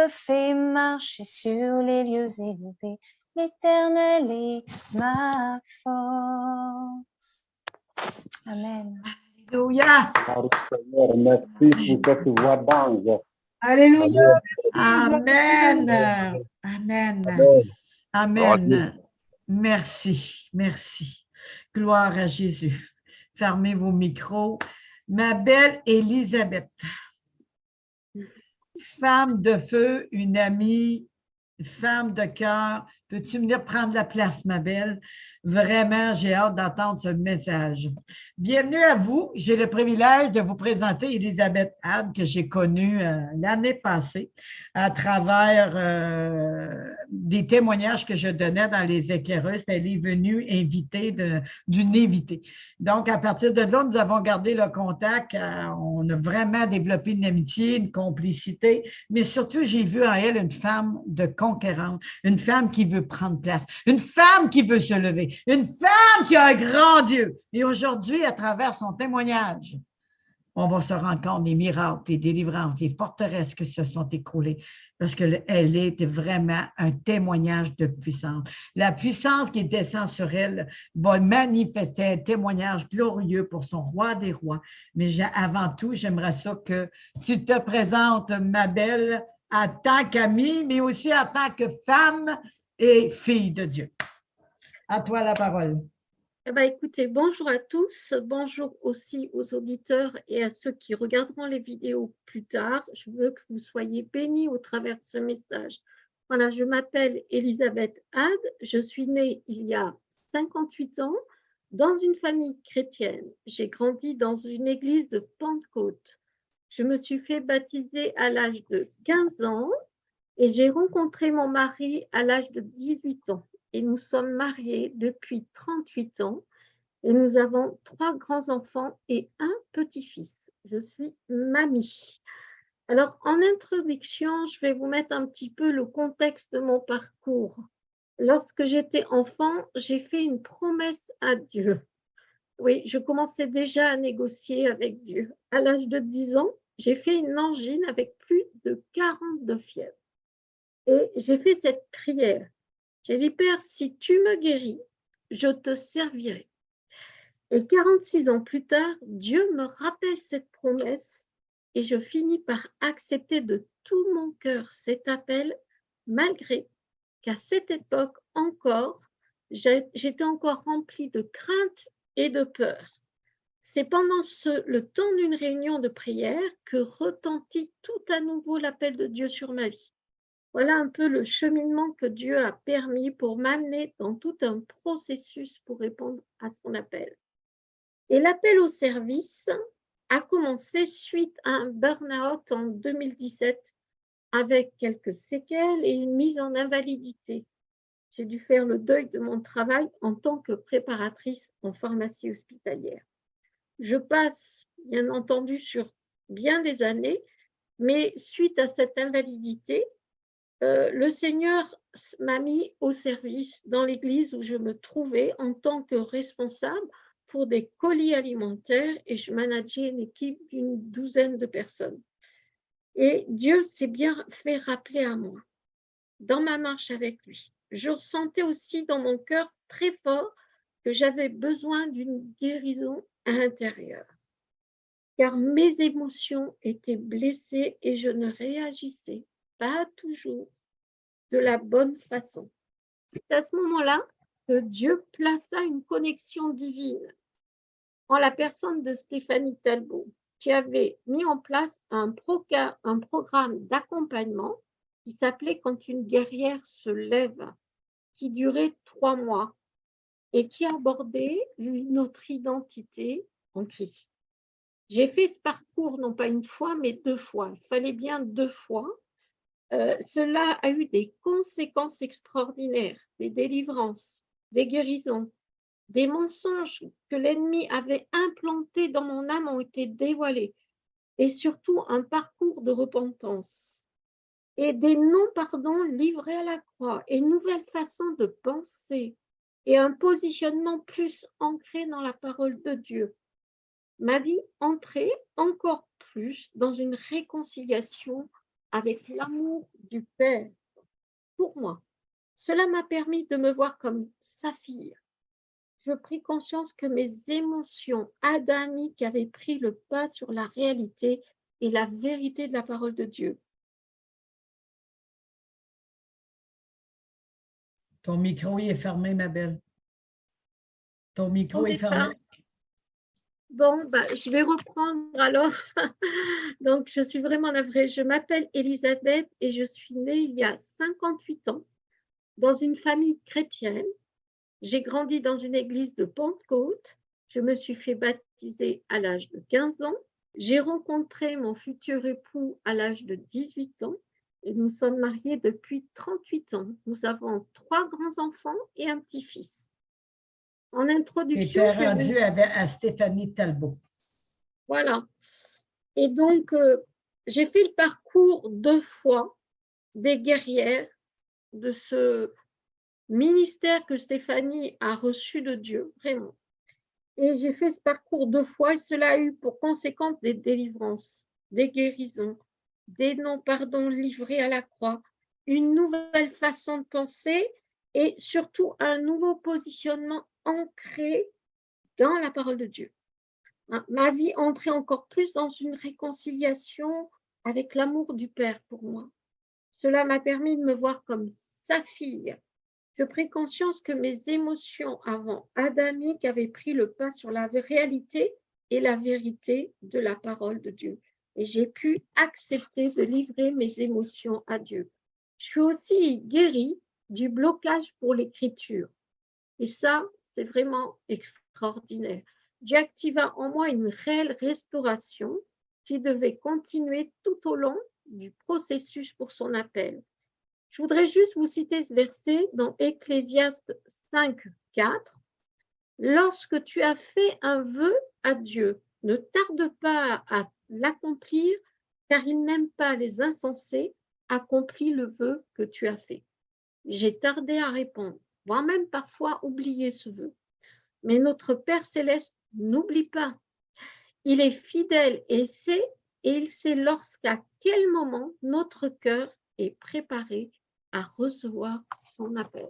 F: fait marcher sur les lieux élevés. L'Éternel est ma force. Amen.
B: Alléluia.
A: Seigneur, merci pour cette voix d'ange.
G: Alléluia.
B: Amen. Amen. Amen. Merci. Merci. Gloire à Jésus. Fermez vos micros. Ma belle Élisabeth, femme de feu, une amie, femme de cœur, peux-tu venir prendre la place, ma belle? Vraiment, j'ai hâte d'entendre ce message. Bienvenue à vous. J'ai le privilège de vous présenter Élisabeth Hadd, que j'ai connue l'année passée à travers des témoignages que je donnais dans les éclaireuses. Elle est venue invitée d'une invitée. Donc, à partir de là, nous avons gardé le contact. On a vraiment développé une amitié, une complicité, mais surtout, j'ai vu en elle une femme de conquérante, une femme qui veut prendre place, une femme qui veut se lever, une femme qui a un grand Dieu. Et aujourd'hui, à travers son témoignage, on va se rendre compte des miracles, des délivrances, des forteresses qui se sont écroulées parce qu'elle est vraiment un témoignage de puissance. La puissance qui descend sur elle va manifester un témoignage glorieux pour son roi des rois. Mais avant tout, j'aimerais ça que tu te présentes, ma belle, en tant qu'amie, mais aussi en tant que femme et fille de Dieu. À toi la parole.
H: Eh bien, écoutez, bonjour à tous, bonjour aussi aux auditeurs et à ceux qui regarderont les vidéos plus tard. Je veux que vous soyez bénis au travers de ce message. Voilà, je m'appelle Élisabeth Hadd, je suis née il y a 58 ans dans une famille chrétienne. J'ai grandi dans une église de Pentecôte. Je me suis fait baptiser à l'âge de 15 ans et j'ai rencontré mon mari à l'âge de 18 ans. Et nous sommes mariés depuis 38 ans et nous avons 3 grands-enfants et un petit-fils. Je suis mamie. Alors, en introduction, je vais vous mettre un petit peu le contexte de mon parcours. Lorsque j'étais enfant, j'ai fait une promesse à Dieu. Oui, je commençais déjà à négocier avec Dieu. À l'âge de 10 ans, j'ai fait une angine avec plus de 40 de fièvre. Et j'ai fait cette prière. J'ai dit, Père, si tu me guéris, je te servirai. Et 46 ans plus tard, Dieu me rappelle cette promesse et je finis par accepter de tout mon cœur cet appel, malgré qu'à cette époque encore, j'étais encore remplie de crainte et de peur. C'est pendant le temps d'une réunion de prière que retentit tout à nouveau l'appel de Dieu sur ma vie. Voilà un peu le cheminement que Dieu a permis pour m'amener dans tout un processus pour répondre à son appel. Et l'appel au service a commencé suite à un burn-out en 2017 avec quelques séquelles et une mise en invalidité. J'ai dû faire le deuil de mon travail en tant que préparatrice en pharmacie hospitalière. Je passe, bien entendu, sur bien des années, mais suite à cette invalidité, le Seigneur m'a mis au service dans l'église où je me trouvais en tant que responsable pour des colis alimentaires et je manageais une équipe d'une 12aine de personnes. Et Dieu s'est bien fait rappeler à moi, dans ma marche avec lui, je ressentais aussi dans mon cœur très fort que j'avais besoin d'une guérison intérieure, car mes émotions étaient blessées et je ne réagissais pas toujours de la bonne façon. C'est à ce moment-là que Dieu plaça une connexion divine en la personne de Stéphanie Talbot, qui avait mis en place un programme d'accompagnement qui s'appelait « Quand une guerrière se lève », qui durait 3 mois et qui abordait notre identité en Christ. J'ai fait ce parcours non pas une fois, mais 2 fois. Il fallait bien 2 fois. Cela a eu des conséquences extraordinaires, des délivrances, des guérisons, des mensonges que l'ennemi avait implantés dans mon âme ont été dévoilés et surtout un parcours de repentance et des non-pardons livrés à la croix et une nouvelle façon de penser et un positionnement plus ancré dans la parole de Dieu. Ma vie entrait encore plus dans une réconciliation avec l'amour du Père pour moi. Cela m'a permis de me voir comme sa fille. Je pris conscience que mes émotions adamiques avaient pris le pas sur la réalité et la vérité de la parole de Dieu.
B: Ton micro est fermé, ma belle. Ton micro est fermé.
H: Bon, je vais reprendre alors. Donc, je suis vraiment navrée. Je m'appelle Elisabeth et je suis née il y a 58 ans dans une famille chrétienne. J'ai grandi dans une église de Pentecôte. Je me suis fait baptiser à l'âge de 15 ans. J'ai rencontré mon futur époux à l'âge de 18 ans et nous sommes mariés depuis 38 ans. Nous avons 3 grands-enfants et un petit-fils. En introduction,
B: tu es rendu à Stéphanie Talbot.
H: Voilà. Et donc, j'ai fait le parcours 2 fois des guerrières de ce ministère que Stéphanie a reçu de Dieu, vraiment. Et j'ai fait ce parcours 2 fois et cela a eu pour conséquence des délivrances, des guérisons, des non-pardons livrés à la croix, une nouvelle façon de penser et surtout un nouveau positionnement ancré dans la parole de Dieu. Ma vie entrait encore plus dans une réconciliation avec l'amour du Père pour moi. Cela m'a permis de me voir comme sa fille. Je pris conscience que mes émotions avant adamiques avaient pris le pas sur la réalité et la vérité de la parole de Dieu. Et j'ai pu accepter de livrer mes émotions à Dieu. Je suis aussi guérie du blocage pour l'écriture. Et ça, c'est vraiment extraordinaire. Dieu activa en moi une réelle restauration qui devait continuer tout au long du processus pour son appel. Je voudrais juste vous citer ce verset dans Ecclésiaste 5, 4. Lorsque tu as fait un vœu à Dieu, ne tarde pas à l'accomplir, car il n'aime pas les insensés. Accomplis le vœu que tu as fait. J'ai tardé à répondre, voire même parfois oublié ce vœu. Mais notre Père céleste n'oublie pas. Il est fidèle et il sait lorsqu'à quel moment notre cœur est préparé à recevoir son appel.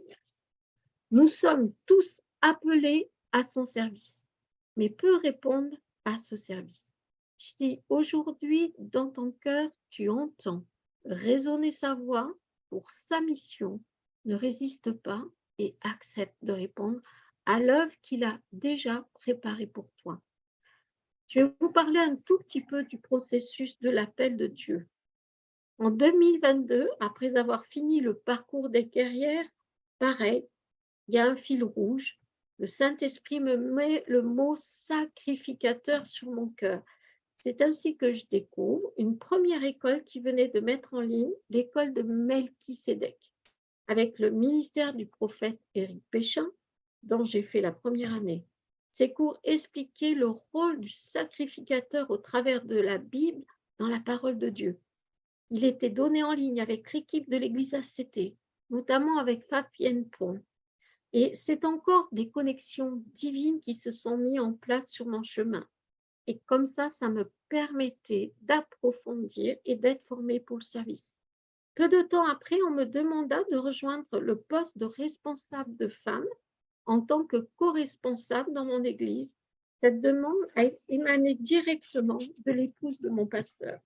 H: Nous sommes tous appelés à son service, mais peu répondent à ce service. Si aujourd'hui, dans ton cœur, tu entends résonner sa voix pour sa mission, ne résiste pas et accepte de répondre à l'œuvre qu'il a déjà préparée pour toi. Je vais vous parler un tout petit peu du processus de l'appel de Dieu. En 2022, après avoir fini le parcours des guerrières, pareil, il y a un fil rouge. Le Saint-Esprit me met le mot sacrificateur sur mon cœur. C'est ainsi que je découvre une première école qui venait de mettre en ligne, l'école de Melchisédek, avec le ministère du prophète Éric Péchin, dont j'ai fait la première année. Ces cours expliquaient le rôle du sacrificateur au travers de la Bible dans la parole de Dieu. Il était donné en ligne avec l'équipe de l'église ACT, notamment avec Fabienne Pont. Et c'est encore des connexions divines qui se sont mises en place sur mon chemin. Et comme ça me permettait d'approfondir et d'être formée pour le service. Peu de temps après, on me demanda de rejoindre le poste de responsable de femmes en tant que co-responsable dans mon église. Cette demande a émané directement de l'épouse de mon pasteur.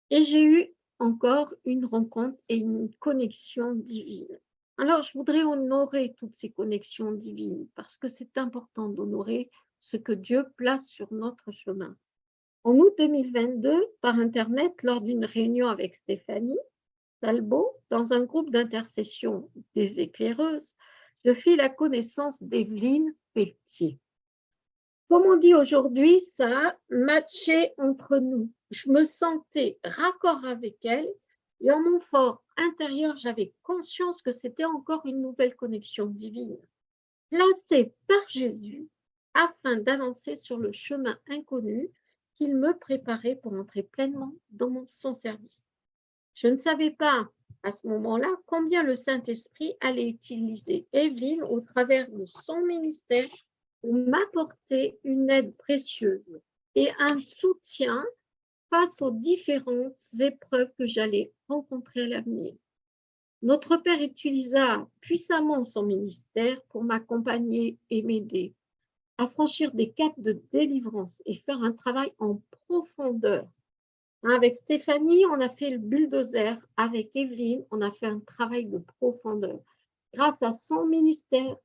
H: Et j'ai eu encore une rencontre et une connexion divine. Alors, je voudrais honorer toutes ces connexions divines parce que c'est important d'honorer ce que Dieu place sur notre chemin. En août 2022, par Internet, lors d'une réunion avec Stéphanie Talbot, dans un groupe d'intercession des éclaireuses, je fis la connaissance d'Evelyne Pelletier. Comme on dit aujourd'hui, ça a matché entre nous. Je me sentais raccord avec elle et en mon fort intérieur, j'avais conscience que c'était encore une nouvelle connexion divine, placée par Jésus afin d'avancer sur le chemin inconnu qu'il me préparait pour entrer pleinement dans son service. Je ne savais pas à ce moment-là combien le Saint-Esprit allait utiliser Evelyne au travers de son ministère pour m'apporter une aide précieuse et un soutien face aux différentes épreuves que j'allais rencontrer à l'avenir. Notre Père utilisa puissamment son ministère pour m'accompagner et m'aider à franchir des caps de délivrance et faire un travail en profondeur. Avec Stéphanie, on a fait le bulldozer. Avec Evelyne, on a fait un travail de profondeur. Grâce à son ministère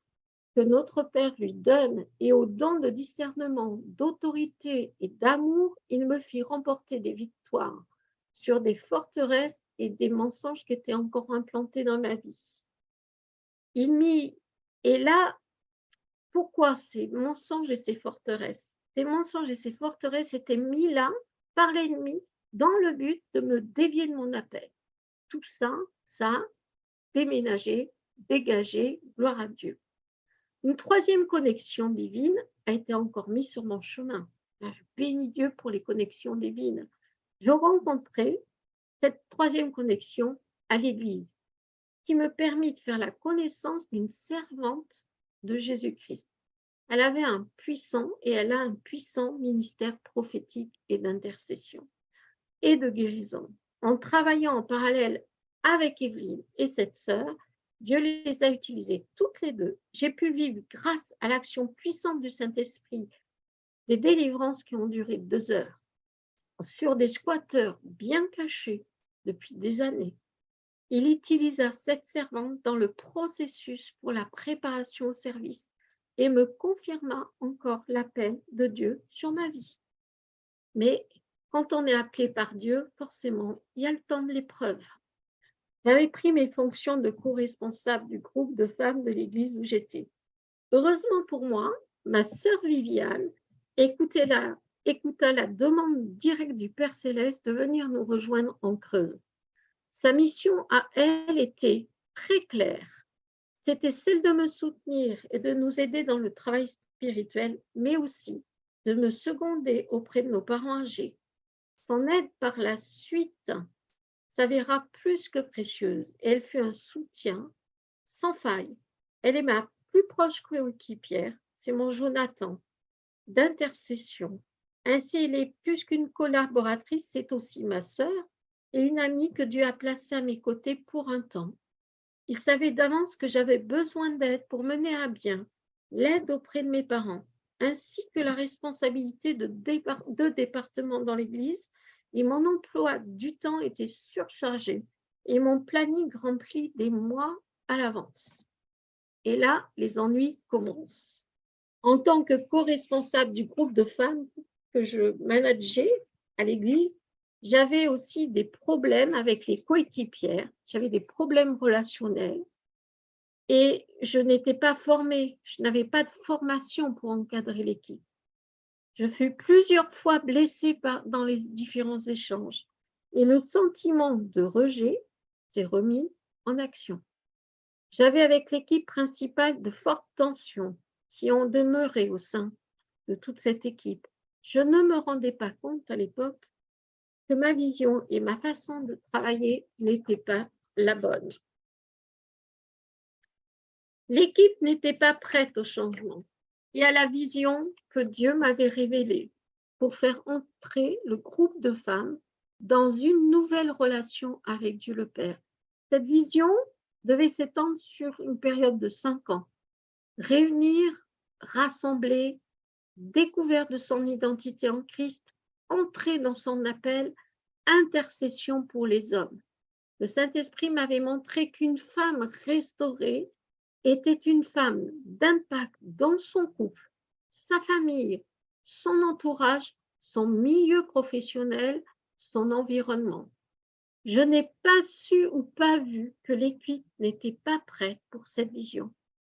H: que notre Père lui donne et aux dons de discernement, d'autorité et d'amour, il me fit remporter des victoires sur des forteresses et des mensonges qui étaient encore implantés dans ma vie. Et là, pourquoi ces mensonges et ces forteresses? Ces mensonges et ces forteresses étaient mis là par l'ennemi dans le but de me dévier de mon appel. Tout ça, ça a déménagé, dégagé, gloire à Dieu. Une troisième connexion divine a été encore mise sur mon chemin. Là, je bénis Dieu pour les connexions divines. Je rencontrais cette troisième connexion à l'Église qui me permit de faire la connaissance d'une servante de Jésus-Christ. Elle avait un puissant et elle a un puissant ministère prophétique et d'intercession et de guérison. En travaillant en parallèle avec Evelyne et cette sœur, Dieu les a utilisées toutes les deux. J'ai pu vivre, grâce à l'action puissante du Saint-Esprit, des délivrances qui ont duré 2 heures sur des squatteurs bien cachés depuis des années. Il utilisa cette servante dans le processus pour la préparation au service et me confirma encore l'appel de Dieu sur ma vie. Mais quand on est appelé par Dieu, forcément, il y a le temps de l'épreuve. J'avais pris mes fonctions de co-responsable du groupe de femmes de l'église où j'étais. Heureusement pour moi, ma sœur Viviane écouta la demande directe du Père Céleste de venir nous rejoindre en Creuse. Sa mission à elle était très claire. C'était celle de me soutenir et de nous aider dans le travail spirituel, mais aussi de me seconder auprès de nos parents âgés. Son aide par la suite s'avéra plus que précieuse et elle fut un soutien sans faille. Elle est ma plus proche coéquipière, c'est mon Jonathan, d'intercession. Ainsi, elle est plus qu'une collaboratrice, c'est aussi ma sœur et une amie que Dieu a placée à mes côtés pour un temps. Il savait d'avance que j'avais besoin d'aide pour mener à bien l'aide auprès de mes parents, ainsi que la responsabilité de 2 départements dans l'Église, et mon emploi du temps était surchargé et mon planning rempli des mois à l'avance. Et là, les ennuis commencent. En tant que co-responsable du groupe de femmes que je manageais à l'Église, j'avais aussi des problèmes avec les coéquipières, j'avais des problèmes relationnels et je n'étais pas formée, je n'avais pas de formation pour encadrer l'équipe. Je fus plusieurs fois blessée dans les différents échanges et le sentiment de rejet s'est remis en action. J'avais avec l'équipe principale de fortes tensions qui ont demeuré au sein de toute cette équipe. Je ne me rendais pas compte à l'époque que ma vision et ma façon de travailler n'étaient pas la bonne. L'équipe n'était pas prête au changement et à la vision que Dieu m'avait révélée pour faire entrer le groupe de femmes dans une nouvelle relation avec Dieu le Père. Cette vision devait s'étendre sur une période de 5 ans. Réunir, rassembler, découverte de son identité en Christ, entrer dans son appel, intercession pour les hommes. Le Saint-Esprit m'avait montré qu'une femme restaurée était une femme d'impact dans son couple, sa famille, son entourage, son milieu professionnel, son environnement. Je n'ai pas su ou pas vu que l'équipe n'était pas prête pour cette vision.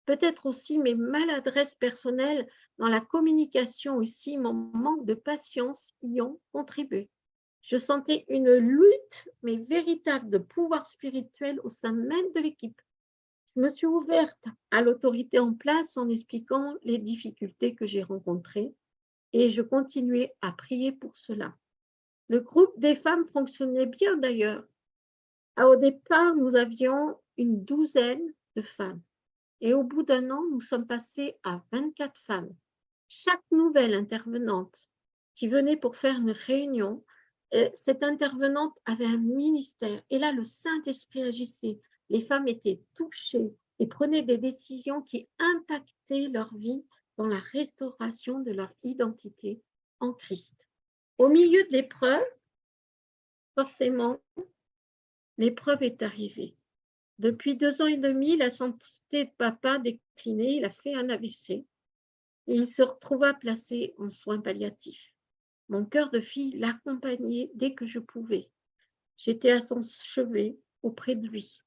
H: Peut-être aussi mes maladresses personnelles dans la communication, aussi mon manque de patience y ont contribué. Je sentais une lutte, mais véritable, de pouvoir spirituel au sein même de l'équipe. Je me suis ouverte à l'autorité en place en expliquant les difficultés que j'ai rencontrées et je continuais à prier pour cela. Le groupe des femmes fonctionnait bien d'ailleurs. Au départ, nous avions une 12aine de femmes et au bout d'un an, nous sommes passés à 24 femmes. Chaque nouvelle intervenante qui venait pour faire une réunion, cette intervenante avait un ministère et là, le Saint-Esprit agissait. Les femmes étaient touchées et prenaient des décisions qui impactaient leur vie dans la restauration de leur identité en Christ. Au milieu de l'épreuve, forcément, l'épreuve est arrivée. Depuis 2 ans et demi, la santé de papa déclinait, il a fait un AVC et il se retrouva placé en soins palliatifs. Mon cœur de fille l'accompagnait dès que je pouvais. J'étais à son chevet, auprès de lui.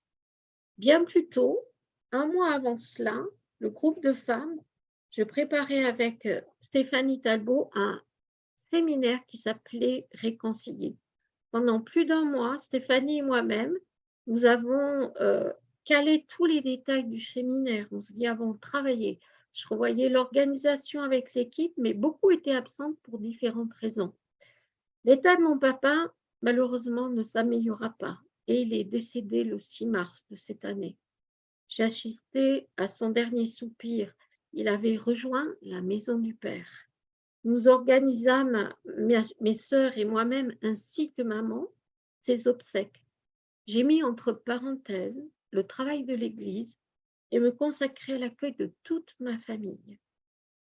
H: Bien plus tôt, 1 mois avant cela, le groupe de femmes, je préparais avec Stéphanie Talbot un séminaire qui s'appelait Réconcilier. Pendant plus d'1 mois, Stéphanie et moi-même, nous avons calé tous les détails du séminaire. Nous y avons travaillé. Je revoyais l'organisation avec l'équipe, mais beaucoup étaient absentes pour différentes raisons. L'état de mon papa, malheureusement, ne s'améliora pas et il est décédé le 6 mars de cette année. J'ai assisté à son dernier soupir. Il avait rejoint la maison du Père. Nous organisâmes, mes sœurs et moi-même, ainsi que maman, ses obsèques. J'ai mis entre parenthèses le travail de l'Église et me consacré à l'accueil de toute ma famille.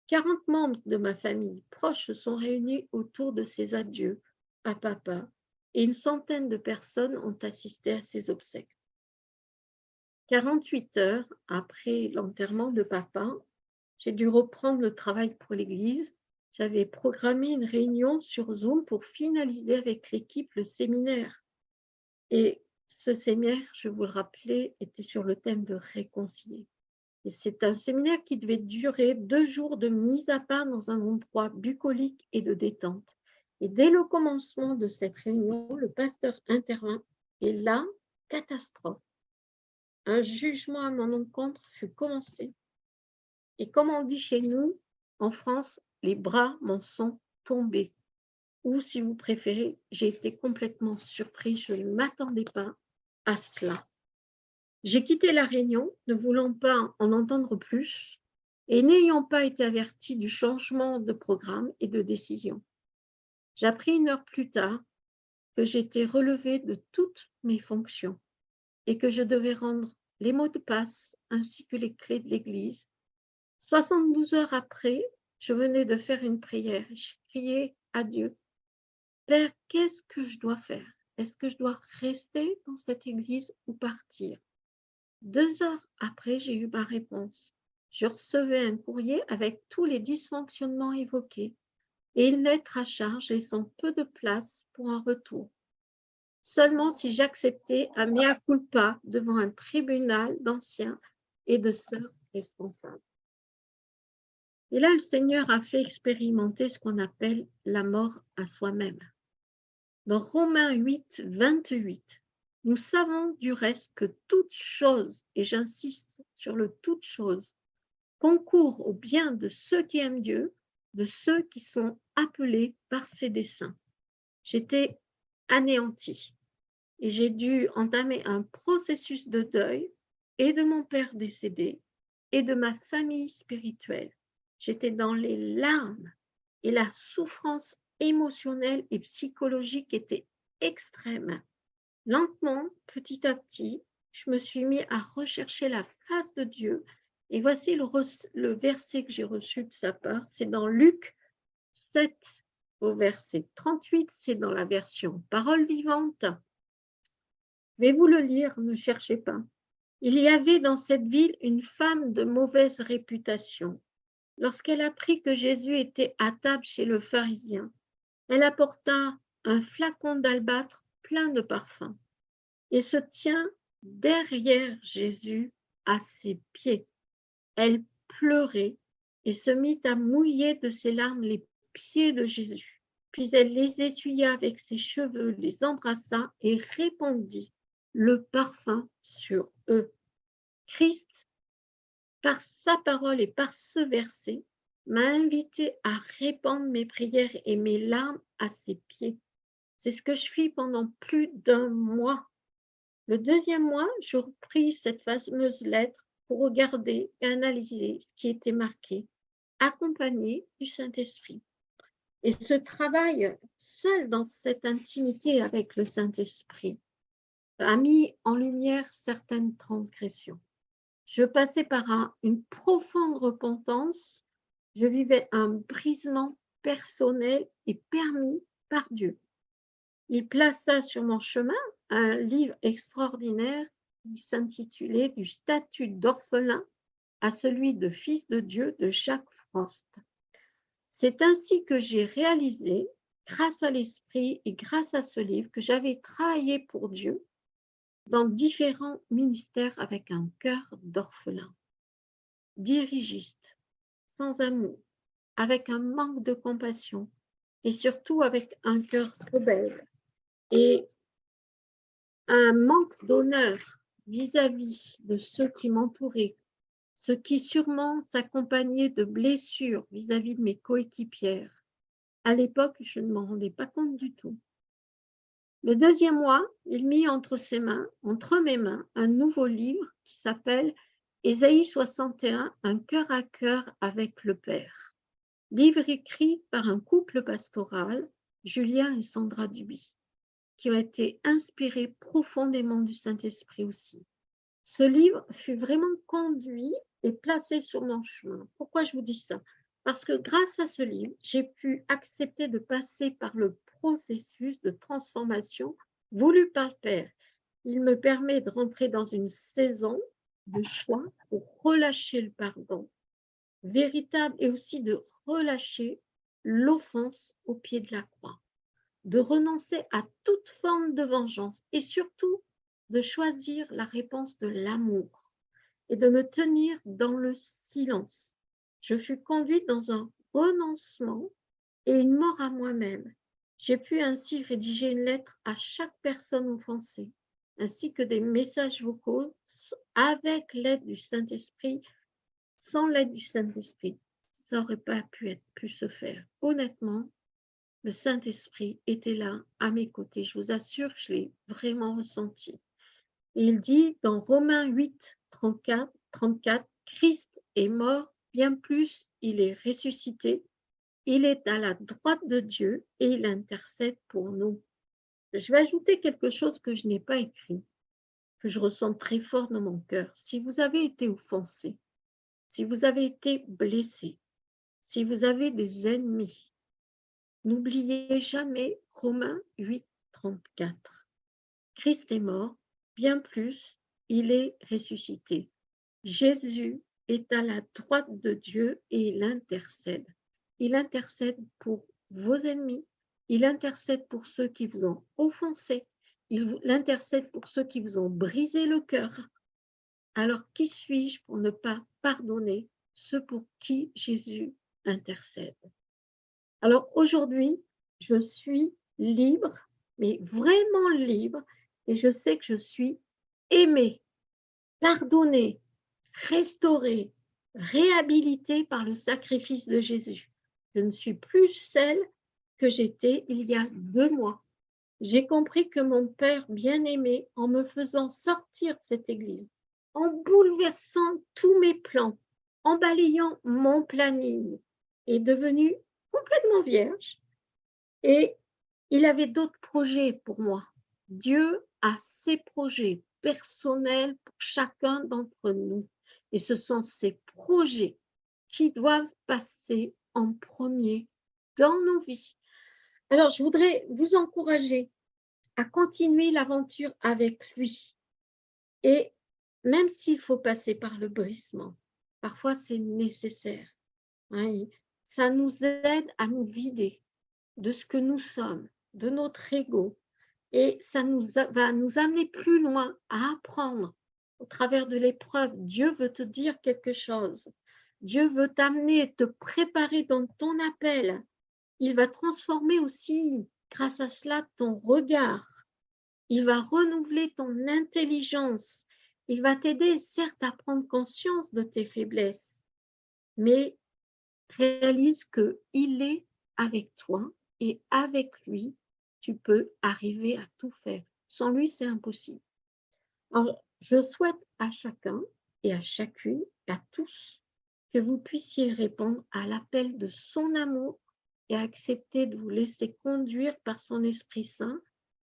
H: 40 membres de ma famille proche se sont réunis autour de ces adieux à papa et une centaine de personnes ont assisté à ses obsèques. 48 heures après l'enterrement de papa, j'ai dû reprendre le travail pour l'Église. J'avais programmé une réunion sur Zoom pour finaliser avec l'équipe le séminaire. Et ce séminaire, je vous le rappelais, était sur le thème de réconcilier. Et c'est un séminaire qui devait durer 2 jours de mise à part dans un endroit bucolique et de détente. Et dès le commencement de cette réunion, le pasteur intervint et là, catastrophe. Un jugement à mon encontre fut commencé. Et comme on dit chez nous, en France, les bras m'en sont tombés. Ou si vous préférez, j'ai été complètement surprise, je ne m'attendais pas à cela. J'ai quitté la réunion, ne voulant pas en entendre plus et n'ayant pas été avertie du changement de programme et de décision. J'appris 1 heure plus tard que j'étais relevée de toutes mes fonctions et que je devais rendre les mots de passe ainsi que les clés de l'Église. 72 heures après, je venais de faire une prière. J'ai crié à Dieu, « Père, qu'est-ce que je dois faire? Est-ce que je dois rester dans cette église ou partir ?» 2 heures après, j'ai eu ma réponse. Je recevais un courrier avec tous les dysfonctionnements évoqués et une lettre à charge laissant peu de place pour un retour. Seulement si j'acceptais un mea culpa devant un tribunal d'anciens et de sœurs responsables. Et là, le Seigneur a fait expérimenter ce qu'on appelle la mort à soi-même. Dans Romains 8, 28, nous savons du reste que toute chose, et j'insiste sur le toute chose, concourt au bien de ceux qui aiment Dieu, de ceux qui sont appelés par ses desseins. J'étais anéantie et j'ai dû entamer un processus de deuil et de mon père décédé et de ma famille spirituelle. J'étais dans les larmes et la souffrance émotionnelle et psychologique était extrême. Lentement, petit à petit, je me suis mis à rechercher la face de Dieu. Et voici le verset que j'ai reçu de sa part. C'est dans Luc 7 au verset 38. C'est dans la version Parole vivante. Je vais vous le lire, ne cherchez pas. Il y avait dans cette ville une femme de mauvaise réputation. Lorsqu'elle apprit que Jésus était à table chez le pharisien, elle apporta un flacon d'albâtre plein de parfum et se tient derrière Jésus à ses pieds. Elle pleurait et se mit à mouiller de ses larmes les pieds de Jésus. Puis elle les essuya avec ses cheveux, les embrassa et répandit le parfum sur eux. Christ, par sa parole et par ce verset, m'a invité à répandre mes prières et mes larmes à ses pieds. C'est ce que je fis pendant plus d'un mois. Le deuxième mois, je repris cette fameuse lettre pour regarder et analyser ce qui était marqué, accompagné du Saint-Esprit. Et ce travail seul dans cette intimité avec le Saint-Esprit a mis en lumière certaines transgressions. Je passais par une profonde repentance. Je vivais un brisement personnel et permis par Dieu. Il plaça sur mon chemin un livre extraordinaire qui s'intitulait « Du statut d'orphelin à celui de fils de Dieu » de Jacques Frost. C'est ainsi que j'ai réalisé, grâce à l'Esprit et grâce à ce livre, que j'avais travaillé pour Dieu dans différents ministères avec un cœur d'orphelin, dirigiste, sans amour, avec un manque de compassion et surtout avec un cœur rebelle et un manque d'honneur vis-à-vis de ceux qui m'entouraient, ce qui sûrement s'accompagnait de blessures vis-à-vis de mes coéquipières. À l'époque, je ne m'en rendais pas compte du tout. Le deuxième mois, il mit entre mes mains, un nouveau livre qui s'appelle Ésaïe 61, un cœur à cœur avec le Père. Livre écrit par un couple pastoral, Julien et Sandra Duby, qui ont été inspirés profondément du Saint-Esprit aussi. Ce livre fut vraiment conduit et placé sur mon chemin. Pourquoi je vous dis ça? Parce que grâce à ce livre, j'ai pu accepter de passer par le processus de transformation voulu par le Père. Il me permet de rentrer dans une saison de choix pour relâcher le pardon véritable et aussi de relâcher l'offense au pied de la croix, de renoncer à toute forme de vengeance et surtout de choisir la réponse de l'amour et de me tenir dans le silence. Je fus conduite dans un renoncement et une mort à moi-même. J'ai pu ainsi rédiger une lettre à chaque personne offensée, ainsi que des messages vocaux avec l'aide du Saint-Esprit. Sans l'aide du Saint-Esprit, ça n'aurait pas pu se faire. Honnêtement, le Saint-Esprit était là à mes côtés. Je vous assure, je l'ai vraiment ressenti. Et il dit dans Romains 8, 34, Christ est mort, bien plus, il est ressuscité. Il est à la droite de Dieu et il intercède pour nous. Je vais ajouter quelque chose que je n'ai pas écrit, que je ressens très fort dans mon cœur. Si vous avez été offensé, si vous avez été blessé, si vous avez des ennemis, n'oubliez jamais Romains 8, 34. Christ est mort, bien plus, il est ressuscité. Jésus est à la droite de Dieu et il intercède. Il intercède pour vos ennemis, il intercède pour ceux qui vous ont offensé, il intercède pour ceux qui vous ont brisé le cœur. Alors, qui suis-je pour ne pas pardonner ceux pour qui Jésus intercède? Alors, aujourd'hui, je suis libre, mais vraiment libre, et je sais que je suis aimée, pardonnée, restaurée, réhabilitée par le sacrifice de Jésus. Je ne suis plus celle que j'étais il y a 2 mois. J'ai compris que mon Père bien-aimé, en me faisant sortir de cette église, en bouleversant tous mes plans, en balayant mon planning, est devenu complètement vierge et Il avait d'autres projets pour moi. Dieu a ses projets personnels pour chacun d'entre nous. Et ce sont ces projets qui doivent passer en premier dans nos vies. Alors, je voudrais vous encourager à continuer l'aventure avec lui. Et même s'il faut passer par le brisement, parfois c'est nécessaire. Hein, ça nous aide à nous vider de ce que nous sommes, de notre ego. Et ça va nous amener plus loin à apprendre au travers de l'épreuve. Dieu veut te dire quelque chose. Dieu veut t'amener, te préparer dans ton appel. Il va transformer aussi, grâce à cela, ton regard. Il va renouveler ton intelligence. Il va t'aider, certes, à prendre conscience de tes faiblesses, mais réalise qu'il est avec toi et avec lui, tu peux arriver à tout faire. Sans lui, c'est impossible. Alors, je souhaite à chacun et à chacune, à tous, que vous puissiez répondre à l'appel de son amour et accepter de vous laisser conduire par son Esprit Saint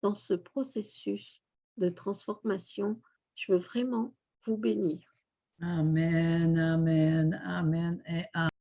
H: dans ce processus de transformation. Je veux vraiment vous bénir.
B: Amen, amen, amen et amen.